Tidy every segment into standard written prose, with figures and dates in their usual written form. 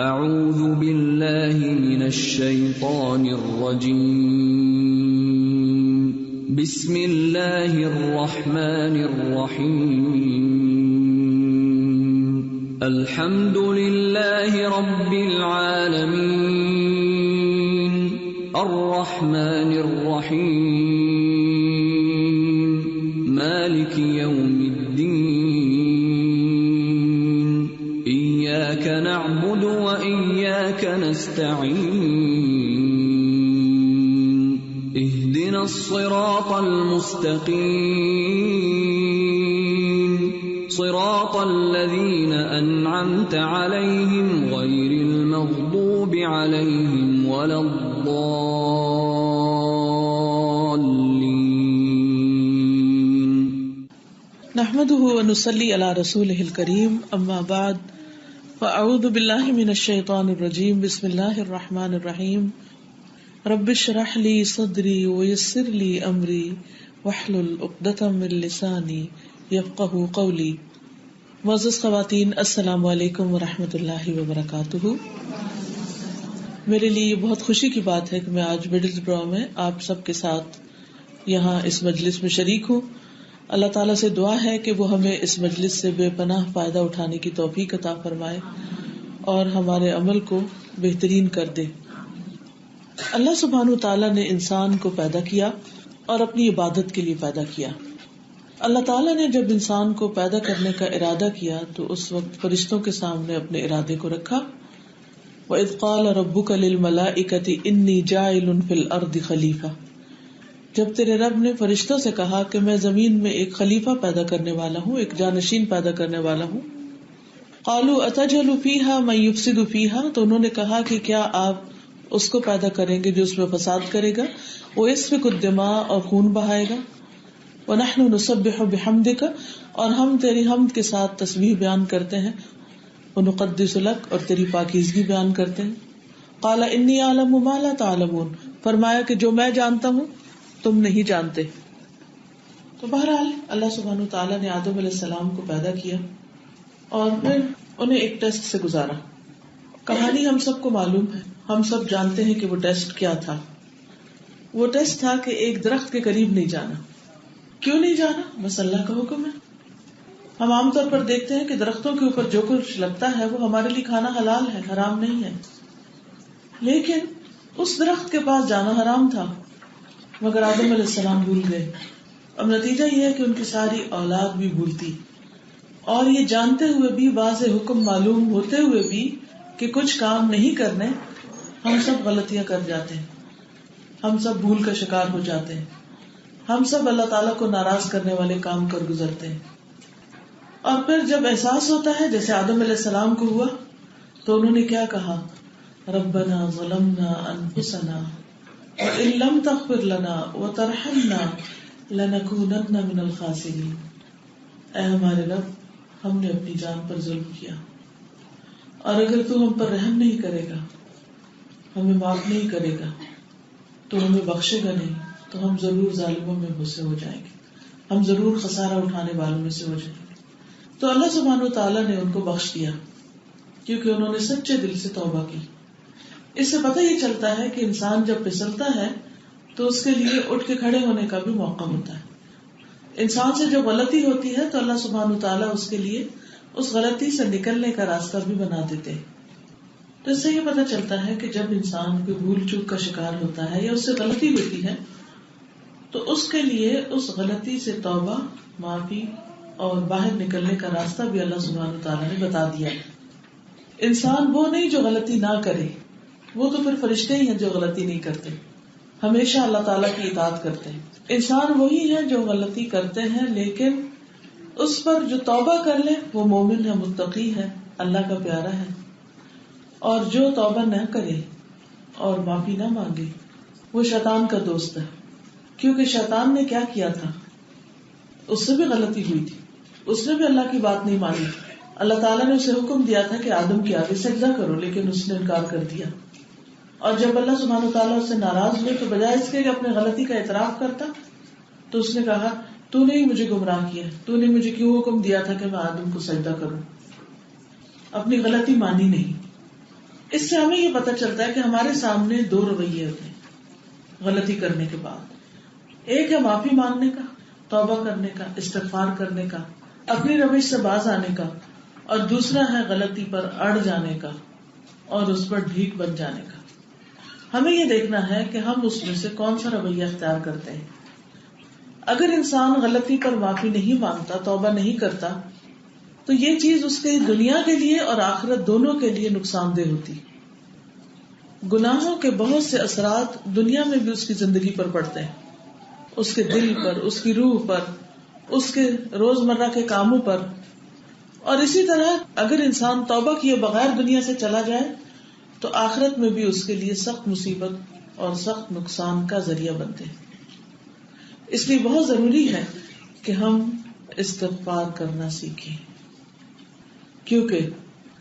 اعوذ باللہ من الشیطان الرجیم بسم اللہ الرحمن الرحیم الحمد للہ رب العالمین الرحمن الرحیم مالک یوم الدین ایاک نعبد وإياك نستعين اهدنا الصراط المستقيم صراط الذين أنعمت عليهم غير المغضوب عليهم ولا الضالين نحمده ونصلي على رسوله الكريم اما بعد فاعوذ باللہ من الشیطان الرجیم بسم اللہ الرحمن الرحیم رب اشرح لی صدری ویسر لی امری واحلل عقدۃ من لسانی یفقہوا قولی. معزز خواتین، السلام علیکم ورحمۃ اللہ وبرکاتہ. میرے لیے یہ بہت خوشی کی بات ہے کہ میں آج مڈلز برو میں آپ سب کے ساتھ یہاں اس مجلس میں شریک ہوں. اللہ تعالیٰ سے دعا ہے کہ وہ ہمیں اس مجلس سے بے پناہ فائدہ اٹھانے کی توفیق عطا فرمائے اور ہمارے عمل کو بہترین کر دے. اللہ سبحانہ وتعالیٰ نے انسان کو پیدا کیا اور اپنی عبادت کے لیے پیدا کیا. اللہ تعالیٰ نے جب انسان کو پیدا کرنے کا ارادہ کیا تو اس وقت فرشتوں کے سامنے اپنے ارادے کو رکھا. وَإِذْ قَالَ رَبُّكَ لِلْمَلَائِكَةِ إِنِّي جَاعِلٌ فِي الْأَرْضِ خَلِيفَةً، جب تیرے رب نے فرشتوں سے کہا کہ میں زمین میں ایک خلیفہ پیدا کرنے والا ہوں، ایک جانشین پیدا کرنے والا ہوں. قالوا اتجعل فیہا من یفسد فیہا، تو انہوں نے کہا کہ کیا آپ اس کو پیدا کریں گے جو اس میں فساد کرے گا، ویسفک الدماء اور خون بہائے گا، ونحن نسبح بحمدک اور ہم تیری حمد کے ساتھ تسبیح بیان کرتے ہیں، ونقدس لک اور تیری پاکیزگی بیان کرتے ہیں. قال انی اعلم ما لا تعلمون، فرمایا کہ جو میں جانتا ہوں تم نہیں جانتے. تو بہرحال اللہ سبحانہ وتعالیٰ نے آدم علیہ السلام کو پیدا کیا اور پھر انہیں ایک ٹیسٹ سے گزارا. کہانی ہم سب کو معلوم ہے، ہم سب جانتے ہیں کہ وہ ٹیسٹ کیا تھا. وہ ٹیسٹ تھا کہ ایک درخت کے قریب نہیں جانا. کیوں نہیں جانا؟ بس اللہ کا حکم ہے. ہم عام طور پر دیکھتے ہیں کہ درختوں کے اوپر جو کچھ لگتا ہے وہ ہمارے لیے کھانا حلال ہے، حرام نہیں ہے، لیکن اس درخت کے پاس جانا حرام تھا. مگر آدم علیہ السلام بھول گئے. اب نتیجہ یہ ہے کہ ان کی ساری اولاد بھی بھولتی، اور یہ جانتے ہوئے بھی، واضح حکم معلوم ہوتے ہوئے بھی کہ کچھ کام نہیں کرنے، ہم سب غلطیاں کر جاتے ہیں، ہم سب بھول کا شکار ہو جاتے ہیں، ہم سب اللہ تعالیٰ کو ناراض کرنے والے کام کر گزرتے ہیں. اور پھر جب احساس ہوتا ہے جیسے آدم علیہ السلام کو ہوا تو انہوں نے کیا کہا؟ ربنا ظلمنا انفسنا وَإِن لَّمْ تَغْفِرْ لَنَا وَتَرْحَمْنَا لَنَكُونَنَّ مِنَ الْخَاسِرِينَ. اے ہمارے رب، ہم نے اپنی جان پر ظلم کیا، اور اگر تو ہم پر رحم نہیں کرے گا، ہمیں معاف نہیں کرے گا، تو ہمیں بخشے گا نہیں، تو ہم ضرور ظالموں میں سے ہو جائیں گے، ہم ضرور خسارہ اٹھانے والوں میں سے ہو جائیں گے. تو اللہ سبحانہ وتعالیٰ نے ان کو بخش دیا کیونکہ انہوں نے سچے دل سے توبہ کی. اس سے پتہ یہ چلتا ہے کہ انسان جب پھسلتا ہے تو اس کے لیے اٹھ کے کھڑے ہونے کا بھی موقع ہوتا ہے. انسان سے جب غلطی ہوتی ہے تو اللہ سبحانہ وتعالیٰ اس کے لیے اس غلطی سے نکلنے کا راستہ بھی بنا دیتے ہیں. تو اس سے یہ پتہ چلتا ہے کہ جب انسان کوئی بھول چوک کا شکار ہوتا ہے یا اس سے غلطی ہوتی ہے تو اس کے لیے اس غلطی سے توبہ، معافی اور باہر نکلنے کا راستہ بھی اللہ سبحانہ وتعالیٰ نے بتا دیا. انسان وہ نہیں جو غلطی نہ کرے، وہ تو پھر فرشتے ہی ہیں جو غلطی نہیں کرتے، ہمیشہ اللہ تعالیٰ کی اطاعت کرتے ہیں. انسان وہی ہے جو غلطی کرتے ہیں لیکن اس پر جو توبہ کر لے وہ مومن ہے، متقی ہے، اللہ کا پیارا ہے. اور جو توبہ نہ کرے اور معافی نہ مانگے وہ شیطان کا دوست ہے. کیونکہ شیطان نے کیا کیا تھا؟ اس سے بھی غلطی ہوئی تھی، اس نے بھی اللہ کی بات نہیں مانی. اللہ تعالیٰ نے اسے حکم دیا تھا کہ آدم کے آگے سجدہ کرو، لیکن اس نے انکار کر دیا. اور جب اللہ سبحانہ وتعالیٰ اس سے ناراض ہوئے تو بجائے اس کے کہ اپنے غلطی کا اعتراف کرتا تو اس نے کہا تو نے ہی مجھے گمراہ کیا، تو نے مجھے کیوں حکم دیا تھا کہ میں آدم کو سجدہ کروں. اپنی غلطی مانی نہیں. اس سے ہمیں یہ پتہ چلتا ہے کہ ہمارے سامنے دو رویے ہوتے ہیں غلطی کرنے کے بعد. ایک ہے معافی مانگنے کا، توبہ کرنے کا، استغفار کرنے کا، اپنی روش سے باز آنے کا، اور دوسرا ہے غلطی پر اڑ جانے کا اور اس پر ڈھیٹ بن جانے کا. ہمیں یہ دیکھنا ہے کہ ہم اس میں سے کون سا رویہ اختیار کرتے ہیں. اگر انسان غلطی پر معافی نہیں مانگتا، توبہ نہیں کرتا، تو یہ چیز اس کے دنیا کے لیے اور آخرت دونوں کے لیے نقصان دہ ہوتی. گناہوں کے بہت سے اثرات دنیا میں بھی اس کی زندگی پر پڑتے ہیں، اس کے دل پر، اس کی روح پر، اس کے روزمرہ کے کاموں پر. اور اسی طرح اگر انسان توبہ کیے بغیر دنیا سے چلا جائے تو آخرت میں بھی اس کے لیے سخت مصیبت اور سخت نقصان کا ذریعہ بنتے ہیں. اس لیے بہت ضروری ہے کہ ہم استغفار کرنا سیکھیں، کیونکہ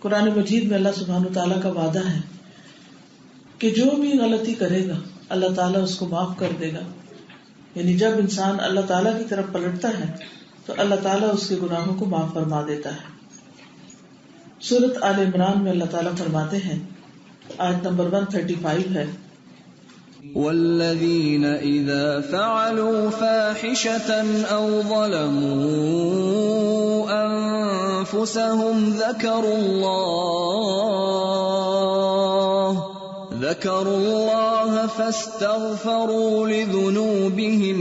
قرآن مجید میں اللہ سبحانہ وتعالیٰ کا وعدہ ہے کہ جو بھی غلطی کرے گا اللہ تعالیٰ اس کو معاف کر دے گا. یعنی جب انسان اللہ تعالیٰ کی طرف پلٹتا ہے تو اللہ تعالیٰ اس کے گناہوں کو معاف فرما دیتا ہے. سورۃ آل عمران میں اللہ تعالیٰ فرماتے ہیں، آیت نمبر 135 ہے، والذین اذا فعلوا فاحشة او ظلموا انفسهم ذكروا الله فاستغفروا لذنوبهم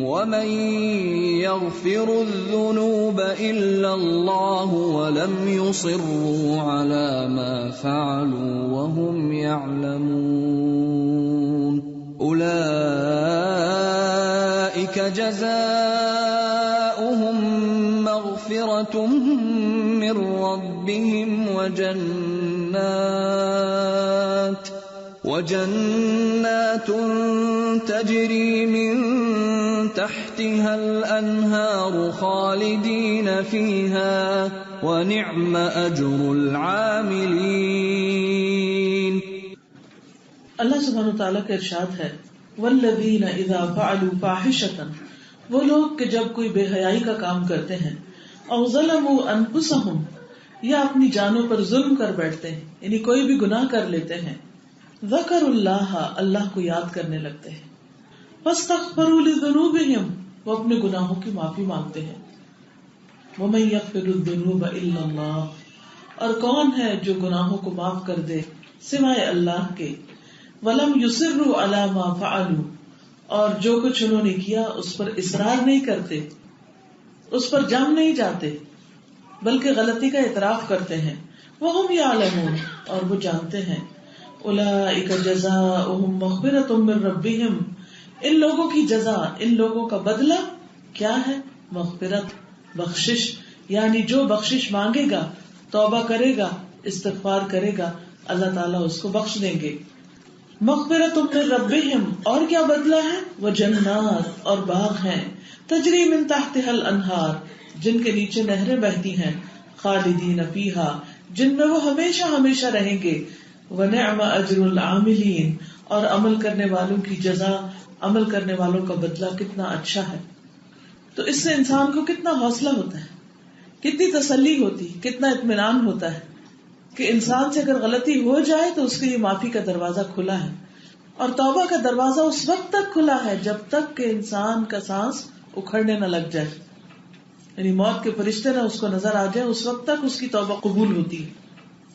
ومن يغفر الذنوب إلا الله ولم يصروا على ما فعلوا وهم يعلمون أولئك جزاؤهم مغفرة من ربهم وجنات تجري من تحتها الأنهار خالدين فيها ونعم أجر العاملين. اللہ سبحانہ وتعالیٰ کا ارشاد ہے، والذین اذا فعلوا فاحشة، وہ لوگ کہ جب کوئی بے حیائی کا کام کرتے ہیں، او ظلموا انفسهم، یا اپنی جانوں پر ظلم کر بیٹھتے ہیں، یعنی کوئی بھی گناہ کر لیتے ہیں، ذکروا اللہ، اللہ کو یاد کرنے لگتے ہیں، فاستغفروا لذنوبهم، وہ اپنے گناہوں کی معافی مانگتے ہیں، ومن یغفر الذنوب الا اللہ، اور کون ہے جو گناہوں کو معاف کر دے سوائے اللہ کے، ولم یصروا علی ما فعلوا، اور جو کچھ انہوں نے کیا اس پر اصرار نہیں کرتے، اس پر جم نہیں جاتے، بلکہ غلطی کا اعتراف کرتے ہیں، وہم یعلمون، اور وہ جانتے ہیں، اولئک جزاؤہم مغفرۃ من ربہم، ان لوگوں کی جزا، ان لوگوں کا بدلہ کیا ہے؟ مغفرت، بخشش، یعنی جو بخشش مانگے گا، توبہ کرے گا، استغفار کرے گا، اللہ تعالیٰ اس کو بخش دیں گے. مغفرۃ من ربہم، اور کیا بدلہ ہے؟ وہ جنات، اور باغ ہیں، تجری من تحتها الانہار، جن کے نیچے نہریں بہتی ہیں، خالدین فیہا، جن میں وہ ہمیشہ ہمیشہ رہیں گے، ونعم اجر العاملین، اور عمل کرنے والوں کی جزا، عمل کرنے والوں کا بدلہ کتنا اچھا ہے. تو اس سے انسان کو کتنا حوصلہ ہوتا ہے، کتنی تسلی ہوتی، کتنا اطمینان ہوتا ہے کہ انسان سے اگر غلطی ہو جائے تو اس کے لیے معافی کا دروازہ کھلا ہے، اور توبہ کا دروازہ اس وقت تک کھلا ہے جب تک کہ انسان کا سانس اکھڑنے نہ لگ جائے، یعنی موت کے فرشتے نہ اس کو نظر آ جائے، اس وقت تک اس کی توبہ قبول ہوتی ہے.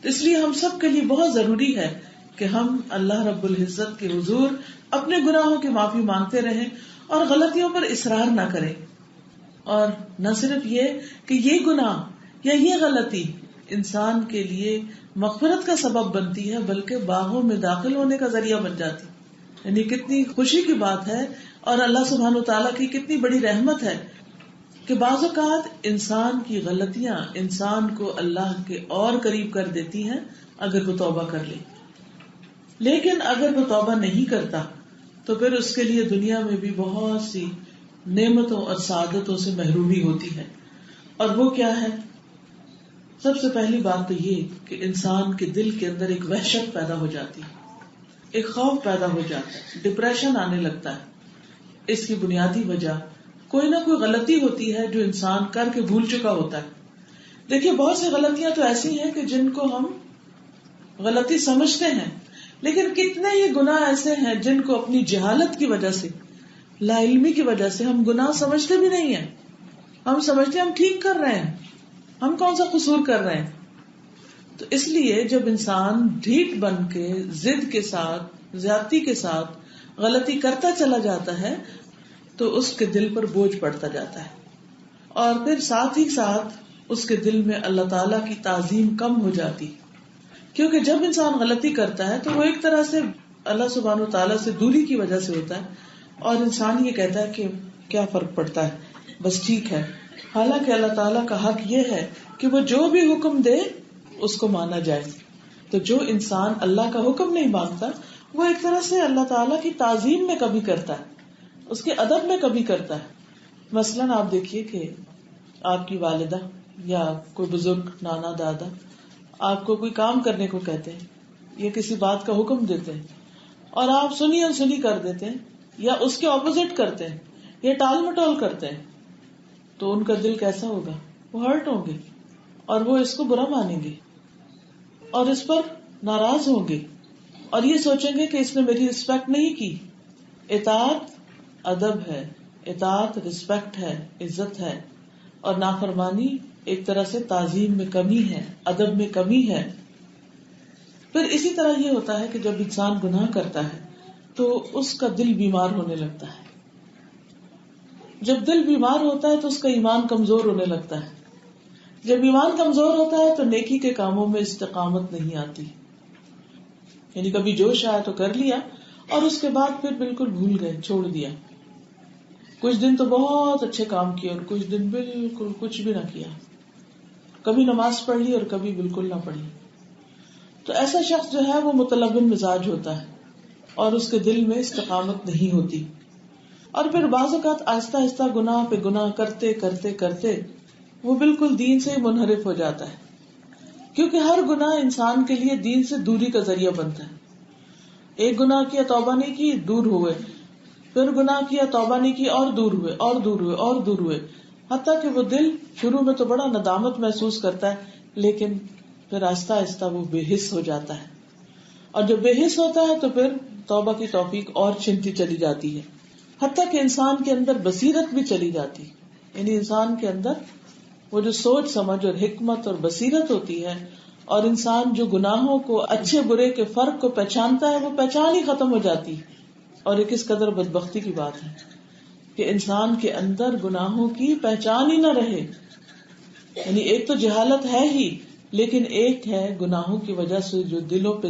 تو اس لیے ہم سب کے لیے بہت ضروری ہے کہ ہم اللہ رب العزت کے حضور اپنے گناہوں کی معافی مانگتے رہیں اور غلطیوں پر اصرار نہ کریں. اور نہ صرف یہ کہ یہ گناہ یا یہ غلطی انسان کے لیے مغفرت کا سبب بنتی ہے، بلکہ باغوں میں داخل ہونے کا ذریعہ بن جاتی. یعنی کتنی خوشی کی بات ہے اور اللہ سبحانہ وتعالیٰ کی کتنی بڑی رحمت ہے کہ بعض اوقات انسان کی غلطیاں انسان کو اللہ کے اور قریب کر دیتی ہیں اگر وہ توبہ کر لے. لیکن اگر وہ توبہ نہیں کرتا تو پھر اس کے لیے دنیا میں بھی بہت سی نعمتوں اور سعادتوں سے محرومی ہوتی ہے. اور وہ کیا ہے؟ سب سے پہلی بات تو یہ کہ انسان کے دل کے اندر ایک وحشت پیدا ہو جاتی ہے، ایک خوف پیدا ہو جاتا ہے، ڈپریشن آنے لگتا ہے، اس کی بنیادی وجہ کوئی نہ کوئی غلطی ہوتی ہے جو انسان کر کے بھول چکا ہوتا ہے. دیکھیے بہت سی غلطیاں تو ایسی ہیں کہ جن کو ہم غلطی سمجھتے ہیں، لیکن کتنے ہی گناہ ایسے ہیں جن کو اپنی جہالت کی وجہ سے، لا علمی کی وجہ سے ہم گناہ سمجھتے بھی نہیں ہیں. ہم سمجھتے ہیں ہم ٹھیک کر رہے ہیں، ہم کون سا قصور کر رہے ہیں. تو اس لیے جب انسان ڈھیٹ بن کے ضد کے ساتھ، زیادتی کے ساتھ غلطی کرتا چلا جاتا ہے تو اس کے دل پر بوجھ پڑتا جاتا ہے، اور پھر ساتھ ہی ساتھ اس کے دل میں اللہ تعالیٰ کی تعظیم کم ہو جاتی. کیونکہ جب انسان غلطی کرتا ہے تو وہ ایک طرح سے اللہ سبحانہ وتعالیٰ سے دوری کی وجہ سے ہوتا ہے، اور انسان یہ کہتا ہے کہ کیا فرق پڑتا ہے، بس ٹھیک ہے. حالانکہ اللہ تعالیٰ کا حق یہ ہے کہ وہ جو بھی حکم دے اس کو مانا جائے. تو جو انسان اللہ کا حکم نہیں مانتا وہ ایک طرح سے اللہ تعالیٰ کی تعظیم میں کمی کرتا ہے، اس کے ادب میں کمی کرتا ہے. مثلاً آپ دیکھیے کہ آپ کی والدہ یا کوئی بزرگ نانا دادا آپ کو کوئی کام کرنے کو کہتے ہیں یا کسی بات کا حکم دیتے ہیں اور آپ سنی انسنی کر دیتے ہیں یا اس کے اپوزٹ کرتے ہیں یا ٹال مٹول کرتے ہیں، تو ان کا دل کیسا ہوگا؟ وہ ہرٹ ہوں گے اور وہ اس کو برا مانیں گے اور اس پر ناراض ہوں گے اور یہ سوچیں گے کہ اس نے میری رسپیکٹ نہیں کی. اطاعت ادب ہے، اطاعت رسپیکٹ ہے، عزت ہے، اور نافرمانی ایک طرح سے تعظیم میں کمی ہے، ادب میں کمی ہے. پھر اسی طرح یہ ہوتا ہے کہ جب انسان گناہ کرتا ہے تو اس کا دل بیمار ہونے لگتا ہے. جب دل بیمار ہوتا ہے تو اس کا ایمان کمزور ہونے لگتا ہے. جب ایمان کمزور ہوتا ہے تو نیکی کے کاموں میں استقامت نہیں آتی، یعنی کبھی جوش آیا تو کر لیا اور اس کے بعد پھر بالکل بھول گئے، چھوڑ دیا. کچھ دن تو بہت اچھے کام کیے اور کچھ دن بالکل کچھ بھی نہ کیا، کبھی نماز پڑھ لی اور کبھی بالکل نہ پڑھی. تو ایسا شخص جو ہے وہ متلون مزاج ہوتا ہے اور اس کے دل میں استقامت نہیں ہوتی، اور پھر بعض اوقات آہستہ آہستہ گناہ پہ گناہ کرتے کرتے کرتے وہ بالکل دین سے ہی منحرف ہو جاتا ہے. کیونکہ ہر گناہ انسان کے لیے دین سے دوری کا ذریعہ بنتا ہے. ایک گناہ کیا، توبہ نہیں کی، دور ہوئے، پھر گناہ کیا، توبہ نہیں کی، اور دور ہوئے اور دور ہوئے اور دور ہوئے، حتیٰ کہ وہ دل شروع میں تو بڑا ندامت محسوس کرتا ہے لیکن پھر آہستہ آہستہ وہ بے حس ہو جاتا ہے. اور جب بے حس ہوتا ہے تو پھر توبہ کی توفیق اور چھنتی چلی جاتی ہے، حتیٰ کہ انسان کے اندر بصیرت بھی چلی جاتی. یعنی انسان کے اندر وہ جو سوچ سمجھ اور حکمت اور بصیرت ہوتی ہے، اور انسان جو گناہوں کو، اچھے برے کے فرق کو پہچانتا ہے، وہ پہچان ہی ختم ہو جاتی. اور یہ کس قدر بدبختی کی بات ہے کہ انسان کے اندر گناہوں کی پہچان ہی نہ رہے. یعنی ایک تو جہالت ہے ہی، لیکن ایک ہے گناہوں کی وجہ سے جو دلوں پہ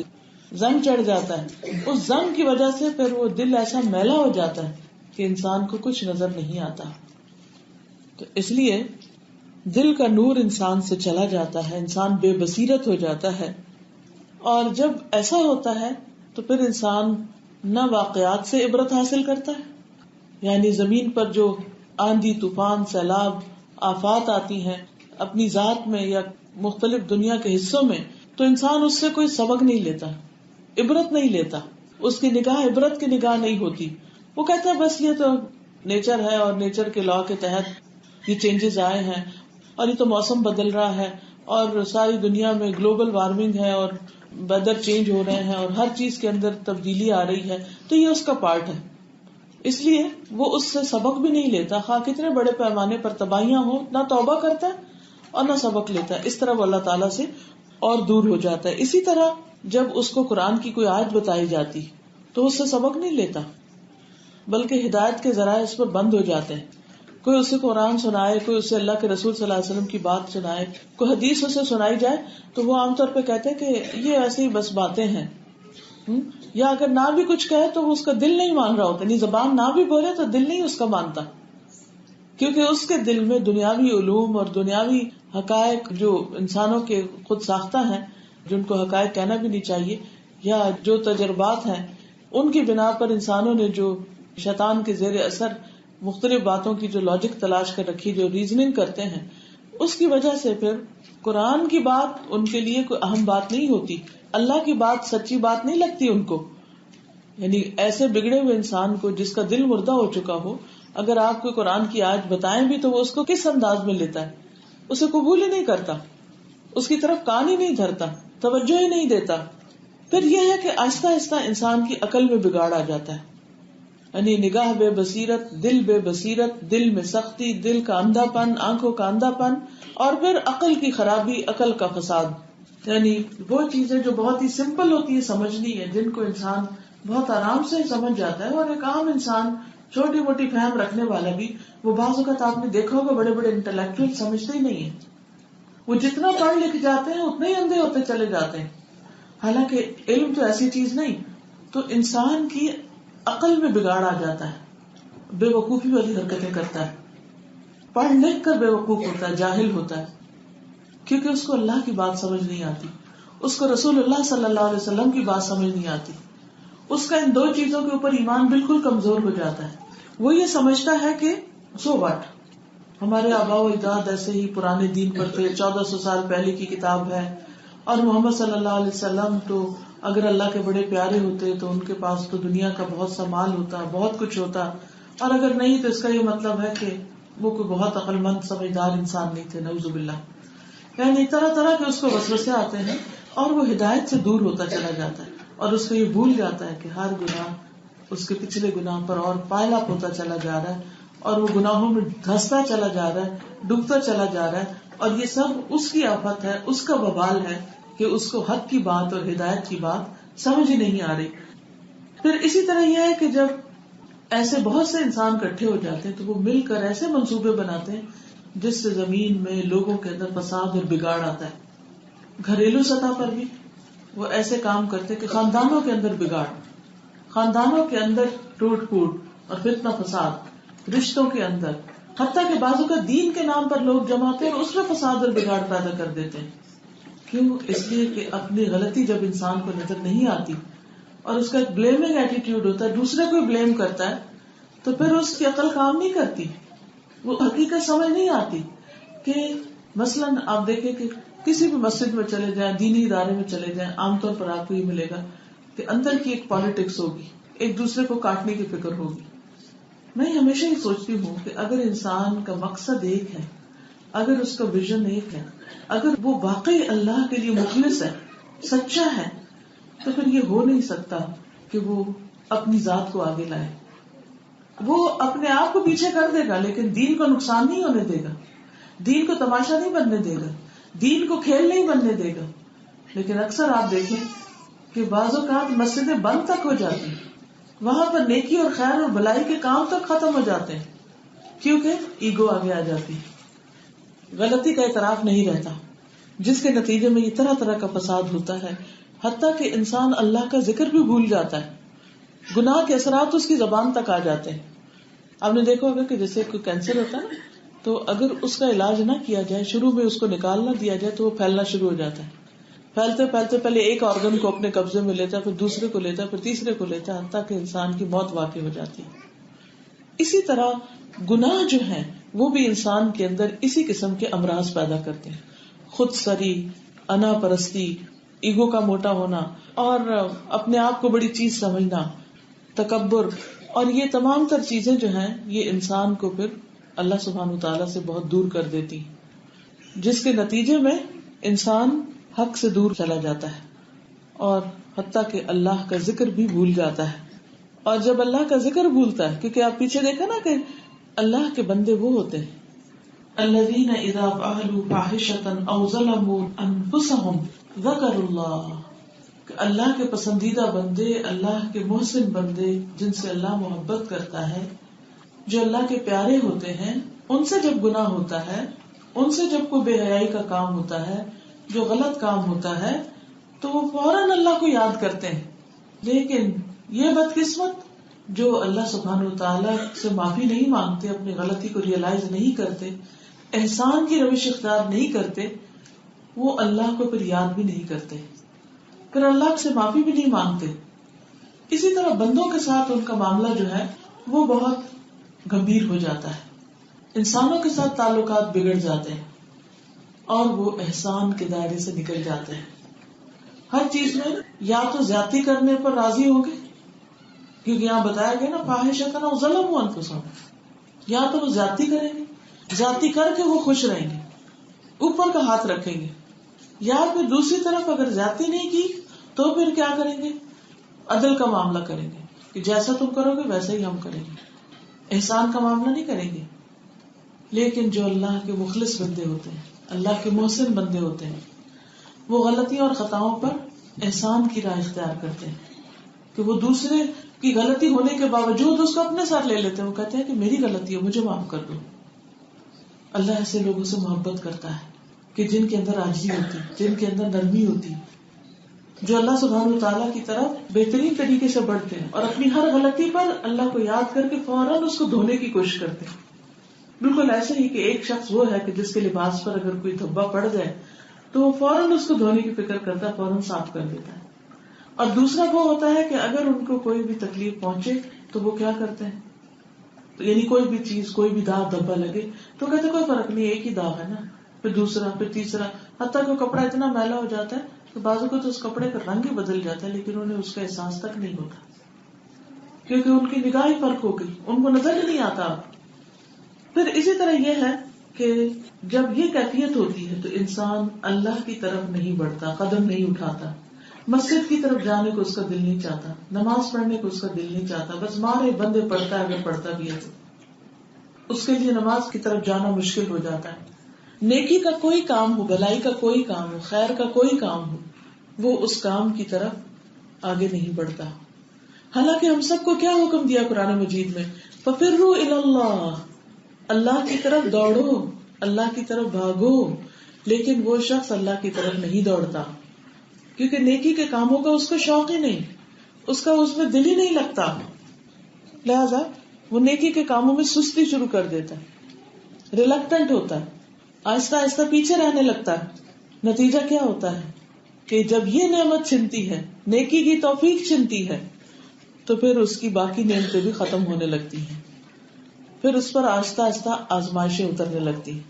زنگ چڑھ جاتا ہے، اس زنگ کی وجہ سے پھر وہ دل ایسا میلا ہو جاتا ہے کہ انسان کو کچھ نظر نہیں آتا. تو اس لیے دل کا نور انسان سے چلا جاتا ہے، انسان بے بصیرت ہو جاتا ہے. اور جب ایسا ہوتا ہے تو پھر انسان نہ واقعات سے عبرت حاصل کرتا ہے، یعنی زمین پر جو آندھی طوفان سیلاب آفات آتی ہیں اپنی ذات میں یا مختلف دنیا کے حصوں میں، تو انسان اس سے کوئی سبق نہیں لیتا، عبرت نہیں لیتا، اس کی نگاہ عبرت کی نگاہ نہیں ہوتی. وہ کہتا ہے بس یہ تو نیچر ہے اور نیچر کے لا کے تحت یہ چینجز آئے ہیں، اور یہ تو موسم بدل رہا ہے اور ساری دنیا میں گلوبل وارمنگ ہے اور ویدر چینج ہو رہے ہیں اور ہر چیز کے اندر تبدیلی آ رہی ہے، تو یہ اس کا پارٹ ہے. اس لیے وہ اس سے سبق بھی نہیں لیتا، خواہ کتنے بڑے پیمانے پر تباہیاں ہوں، نہ توبہ کرتا ہے اور نہ سبق لیتا ہے. اس طرح وہ اللہ تعالیٰ سے اور دور ہو جاتا ہے. اسی طرح جب اس کو قرآن کی کوئی آیت بتائی جاتی تو اس سے سبق نہیں لیتا، بلکہ ہدایت کے ذرائع اس پر بند ہو جاتے ہیں. کوئی اسے قرآن سنائے، کوئی اسے اللہ کے رسول صلی اللہ علیہ وسلم کی بات سنائے، کوئی حدیث اسے سنائی جائے تو وہ عام طور پہ کہتے ہیں کہ یہ ایسے ہی بس باتیں ہیں، یا اگر نہ بھی کچھ کہے تو وہ اس کا دل نہیں مان رہا ہوتا، یعنی زبان نہ بھی بولے تو دل نہیں اس کا مانتا، کیونکہ اس کے دل میں دنیاوی علوم اور دنیاوی حقائق جو انسانوں کے خود ساختہ ہیں، جن کو حقائق کہنا بھی نہیں چاہیے، یا جو تجربات ہیں ان کی بنا پر انسانوں نے جو شیطان کے زیر اثر مختلف باتوں کی جو لاجک تلاش کر رکھی، جو ریزننگ کرتے ہیں، اس کی وجہ سے پھر قرآن کی بات ان کے لیے کوئی اہم بات نہیں ہوتی، اللہ کی بات سچی بات نہیں لگتی ان کو. یعنی ایسے بگڑے ہوئے انسان کو جس کا دل مردہ ہو چکا ہو، اگر آپ کو قرآن کی آیت بتائیں بھی تو وہ اس کو کس انداز میں لیتا ہے؟ اسے قبول ہی نہیں کرتا، اس کی طرف کان ہی نہیں دھرتا، توجہ ہی نہیں دیتا. پھر یہ ہے کہ آہستہ آہستہ انسان کی عقل میں بگاڑ آ جاتا ہے. یعنی نگاہ بے بصیرت، دل بے بصیرت، دل میں سختی، دل کا اندھا پن، آنکھوں کا اندھا پن، اور پھر عقل کی خرابی، عقل کا فساد. یعنی وہ چیزیں جو بہت ہی سمپل ہوتی ہیں سمجھنی ہے، جن کو انسان بہت آرام سے سمجھ جاتا ہے، اور ایک عام انسان چھوٹی موٹی فہم رکھنے والا بھی، وہ بعض اوقات آپ نے دیکھا ہوگا بڑے بڑے انٹلیکچوئل سمجھتے ہی نہیں ہیں. وہ جتنا پڑھ لکھ جاتے ہیں اتنے ہی اندھے ہوتے چلے جاتے ہیں. حالانکہ علم تو ایسی چیز نہیں. تو انسان کی عقل میں بگاڑ آ جاتا ہے، بے وقوفی والی حرکتیں کرتا ہے، پڑھ لکھ کر بے وقوف ہوتا ہے، جاہل ہوتا ہے، کیونکہ اس کو اللہ کی بات سمجھ نہیں آتی، اس کو رسول اللہ صلی اللہ علیہ وسلم کی بات سمجھ نہیں آتی. اس کا ان دو چیزوں کے اوپر ایمان بالکل کمزور ہو جاتا ہے. وہ یہ سمجھتا ہے کہ سو واٹ، ہمارے آباء و اجداد ایسے ہی پرانے دین پر تھے، 1400 سال پہلے کی کتاب ہے، اور محمد صلی اللہ علیہ وسلم تو اگر اللہ کے بڑے پیارے ہوتے تو ان کے پاس تو دنیا کا بہت سا مال ہوتا، بہت کچھ ہوتا، اور اگر نہیں تو اس کا یہ مطلب ہے کہ وہ کوئی بہت عقل مند سمجھدار انسان نہیں تھے، نعوذ باللہ. یعنی طرح طرح کے اس کو وسوسے آتے ہیں، اور وہ ہدایت سے دور ہوتا چلا جاتا ہے، اور اس کو یہ بھول جاتا ہے کہ ہر گناہ اس کے پچھلے گناہ پر اور پائل اپ ہوتا چلا جا رہا ہے، اور وہ گناہوں میں دھستا چلا جا رہا ہے، ڈوبتا چلا جا رہا ہے. اور یہ سب اس کی آفت ہے، اس کا وبال ہے کہ اس کو حق کی بات اور ہدایت کی بات سمجھ ہی نہیں آ رہی. پھر اسی طرح یہ ہے کہ جب ایسے بہت سے انسان اکٹھے ہو جاتے ہیں تو وہ مل کر ایسے منصوبے بناتے ہیں جس سے زمین میں لوگوں کے اندر فساد اور بگاڑ آتا ہے. گھریلو سطح پر بھی وہ ایسے کام کرتے کہ خاندانوں کے اندر بگاڑ، خاندانوں کے اندر ٹوٹ پھوٹ اور فتنہ فساد، رشتوں کے اندر، حتیٰ کہ بعضوں کا دین کے نام پر لوگ جمع ہوتے ہیں اور اس میں فساد اور بگاڑ پیدا کر دیتے ہیں. کیوں؟ اس لیے کہ اپنی غلطی جب انسان کو نظر نہیں آتی اور اس کا ایک بلیمنگ ایٹیٹیوڈ ہوتا ہے، دوسرے کو بلیم کرتا ہے، تو پھر اس کی عقل کام نہیں کرتی، وہ حقیقت سمجھ نہیں آتی. کہ مثلاً آپ دیکھیں کہ کسی بھی مسجد میں چلے جائیں، دینی ادارے میں چلے جائیں، عام طور پر آپ کو یہ ملے گا کہ اندر کی ایک پالیٹکس ہوگی، ایک دوسرے کو کاٹنے کی فکر ہوگی. میں ہمیشہ یہ سوچتی ہوں کہ اگر انسان کا مقصد ایک ہے، اگر اس کا ویژن ایک ہے، اگر وہ واقعی اللہ کے لیے مخلص ہے، سچا ہے، تو پھر یہ ہو نہیں سکتا کہ وہ اپنی ذات کو آگے لائے. وہ اپنے آپ کو پیچھے کر دے گا لیکن دین کو نقصان نہیں ہونے دے گا، دین کو تماشا نہیں بننے دے گا، دین کو کھیل نہیں بننے دے گا. لیکن اکثر آپ دیکھیں کہ بعض اوقات مسجدیں بند تک ہو جاتی ہیں، وہاں پر نیکی اور خیر اور بھلائی کے کام تک ختم ہو جاتے ہیں، کیونکہ ایگو آگے آ جاتی، غلطی کا اعتراف نہیں رہتا، جس کے نتیجے میں یہ طرح طرح کا فساد ہوتا ہے، حتیٰ کہ انسان اللہ کا ذکر بھی بھول جاتا ہے، گناہ کے اثرات اس کی زبان تک آ جاتے ہیں. آپ نے دیکھا ہوگا کہ جیسے کوئی کینسر ہوتا ہے نا، تو اگر اس کا علاج نہ کیا جائے، شروع میں اس کو نکال نہ دیا جائے، تو وہ پھیلنا شروع ہو جاتا ہے. پھیلتے پھیلتے پہلے ایک آرگن کو اپنے قبضے میں لیتا ہے، پھر دوسرے کو لیتا ہے، پھر تیسرے کو لیتا ہے، حتیٰ کہ انسان کی موت واقع ہو جاتی ہے. اسی طرح گناہ جو ہیں وہ بھی انسان کے اندر اسی قسم کے امراض پیدا کرتے ہیں، خود سری، انا پرستی، ایگو کا موٹا ہونا، اور اپنے آپ کو بڑی چیز سمجھنا، تکبر، اور یہ تمام تر چیزیں جو ہیں یہ انسان کو پھر اللہ سبحانہ وتعالیٰ سے بہت دور کر دیتی، جس کے نتیجے میں انسان حق سے دور چلا جاتا ہے اور حتیٰ کہ اللہ کا ذکر بھی بھول جاتا ہے. اور جب اللہ کا ذکر بھولتا ہے، کیونکہ آپ پیچھے دیکھا نا کہ اللہ کے بندے وہ ہوتے ہیں الذین اذا فعلوا فاحشۃ او ظلموا انفسهم ذکروا اللہ، کہ اللہ کے پسندیدہ بندے، اللہ کے محسن بندے جن سے اللہ محبت کرتا ہے، جو اللہ کے پیارے ہوتے ہیں، ان سے جب گناہ ہوتا ہے، ان سے جب کوئی بے حیائی کا کام ہوتا ہے، جو غلط کام ہوتا ہے، تو وہ فوراً اللہ کو یاد کرتے ہیں. لیکن یہ بدقسمت جو اللہ سبحانہ وتعالیٰ سے معافی نہیں مانگتے، اپنی غلطی کو ریئلائز نہیں کرتے، احسان کی روش اختیار نہیں کرتے، وہ اللہ کو پھر یاد بھی نہیں کرتے، پھر اللہ سے معافی بھی نہیں مانگتے. اسی طرح بندوں کے ساتھ ان کا معاملہ جو ہے وہ بہت گمبھیر ہو جاتا ہے، انسانوں کے ساتھ تعلقات بگڑ جاتے ہیں اور وہ احسان کے دائرے سے نکل جاتے ہیں. ہر چیز میں یا تو زیادتی کرنے پر راضی ہوں گے کیونکہ یہاں بتایا گیا نا فاحشۃ او ظلموا انفسہم، یا تو وہ زیادتی کریں گے، زیادتی کر کے وہ خوش رہیں گے، اوپر کا ہاتھ رکھیں گے، یا پھر دوسری طرف اگر زیادتی نہیں کی تو پھر کیا کریں گے، عدل کا معاملہ کریں گے کہ جیسا تم کرو گے ویسا ہی ہم کریں گے، احسان کا معاملہ نہیں کریں گے. لیکن جو اللہ کے مخلص بندے ہوتے ہیں، اللہ کے محسن بندے ہوتے ہیں، وہ غلطیوں اور خطاؤں پر احسان کی راہ اختیار کرتے ہیں کہ وہ دوسرے کی غلطی ہونے کے باوجود اس کو اپنے ساتھ لے لیتے ہیں. وہ کہتے ہیں کہ میری غلطی ہے، مجھے معاف کر دو. اللہ ایسے لوگوں سے محبت کرتا ہے کہ جن کے اندر عاجزی ہوتی، جن کے اندر نرمی ہوتی، جو اللہ سبحانہ وتعالیٰ کی طرف بہترین طریقے سے بڑھتے ہیں اور اپنی ہر غلطی پر اللہ کو یاد کر کے فوراً اس کو دھونے کی کوشش کرتے ہیں. بالکل ایسے ہی کہ ایک شخص وہ ہے کہ جس کے لباس پر اگر کوئی دھبا پڑ جائے تو وہ فوراً اس کو دھونے کی فکر کرتا ہے، فوراً صاف کر دیتا ہے. اور دوسرا وہ ہوتا ہے کہ اگر ان کو کوئی بھی تکلیف پہنچے تو وہ کیا کرتے ہیں، یعنی کوئی بھی چیز، کوئی بھی داغ دھبا لگے تو کہتے کوئی فرق نہیں، ایک ہی داغ ہے نا، پھر دوسرا، پھر تیسرا، حتیٰ کہ کپڑا اتنا میلا ہو جاتا ہے کہ بعضوں کو تو اس کپڑے کا رنگ ہی بدل جاتا ہے لیکن انہیں اس کا احساس تک نہیں ہوتا کیونکہ ان کی نگاہ ہی فرق ہو گئی، ان کو نظر ہی نہیں آتا. پھر اسی طرح یہ ہے کہ جب یہ کیفیت ہوتی ہے تو انسان اللہ کی طرف نہیں بڑھتا، قدم نہیں اٹھاتا، مسجد کی طرف جانے کو اس کا دل نہیں چاہتا، نماز پڑھنے کو اس کا دل نہیں چاہتا، بس مارے بندے پڑھتا ہے، اگر پڑھتا بھی ہے تو اس کے لیے نماز کی طرف جانا مشکل ہو جاتا ہے. نیکی کا کوئی کام ہو، بھلائی کا کوئی کام ہو، خیر کا کوئی کام ہو، وہ اس کام کی طرف آگے نہیں بڑھتا. حالانکہ ہم سب کو کیا حکم دیا قرآن مجید میں، فَفِرُّوا إِلَى اللَّهِ، اللہ کی طرف دوڑو، اللہ کی طرف بھاگو. لیکن وہ شخص اللہ کی طرف نہیں دوڑتا کیونکہ نیکی کے کاموں کا اس کو شوق ہی نہیں، اس کا اس میں دل ہی نہیں لگتا، لہذا وہ نیکی کے کاموں میں سستی شروع کر دیتا ہے، ریلکٹنٹ ہوتا ہے، آہستہ آہستہ پیچھے رہنے لگتا ہے. نتیجہ کیا ہوتا ہے کہ جب یہ نعمت چھنتی ہے، نیکی کی توفیق چھنتی ہے، تو پھر اس کی باقی نعمتیں بھی ختم ہونے لگتی ہیں، پھر اس پر آہستہ آہستہ آزمائشیں اترنے لگتی ہیں.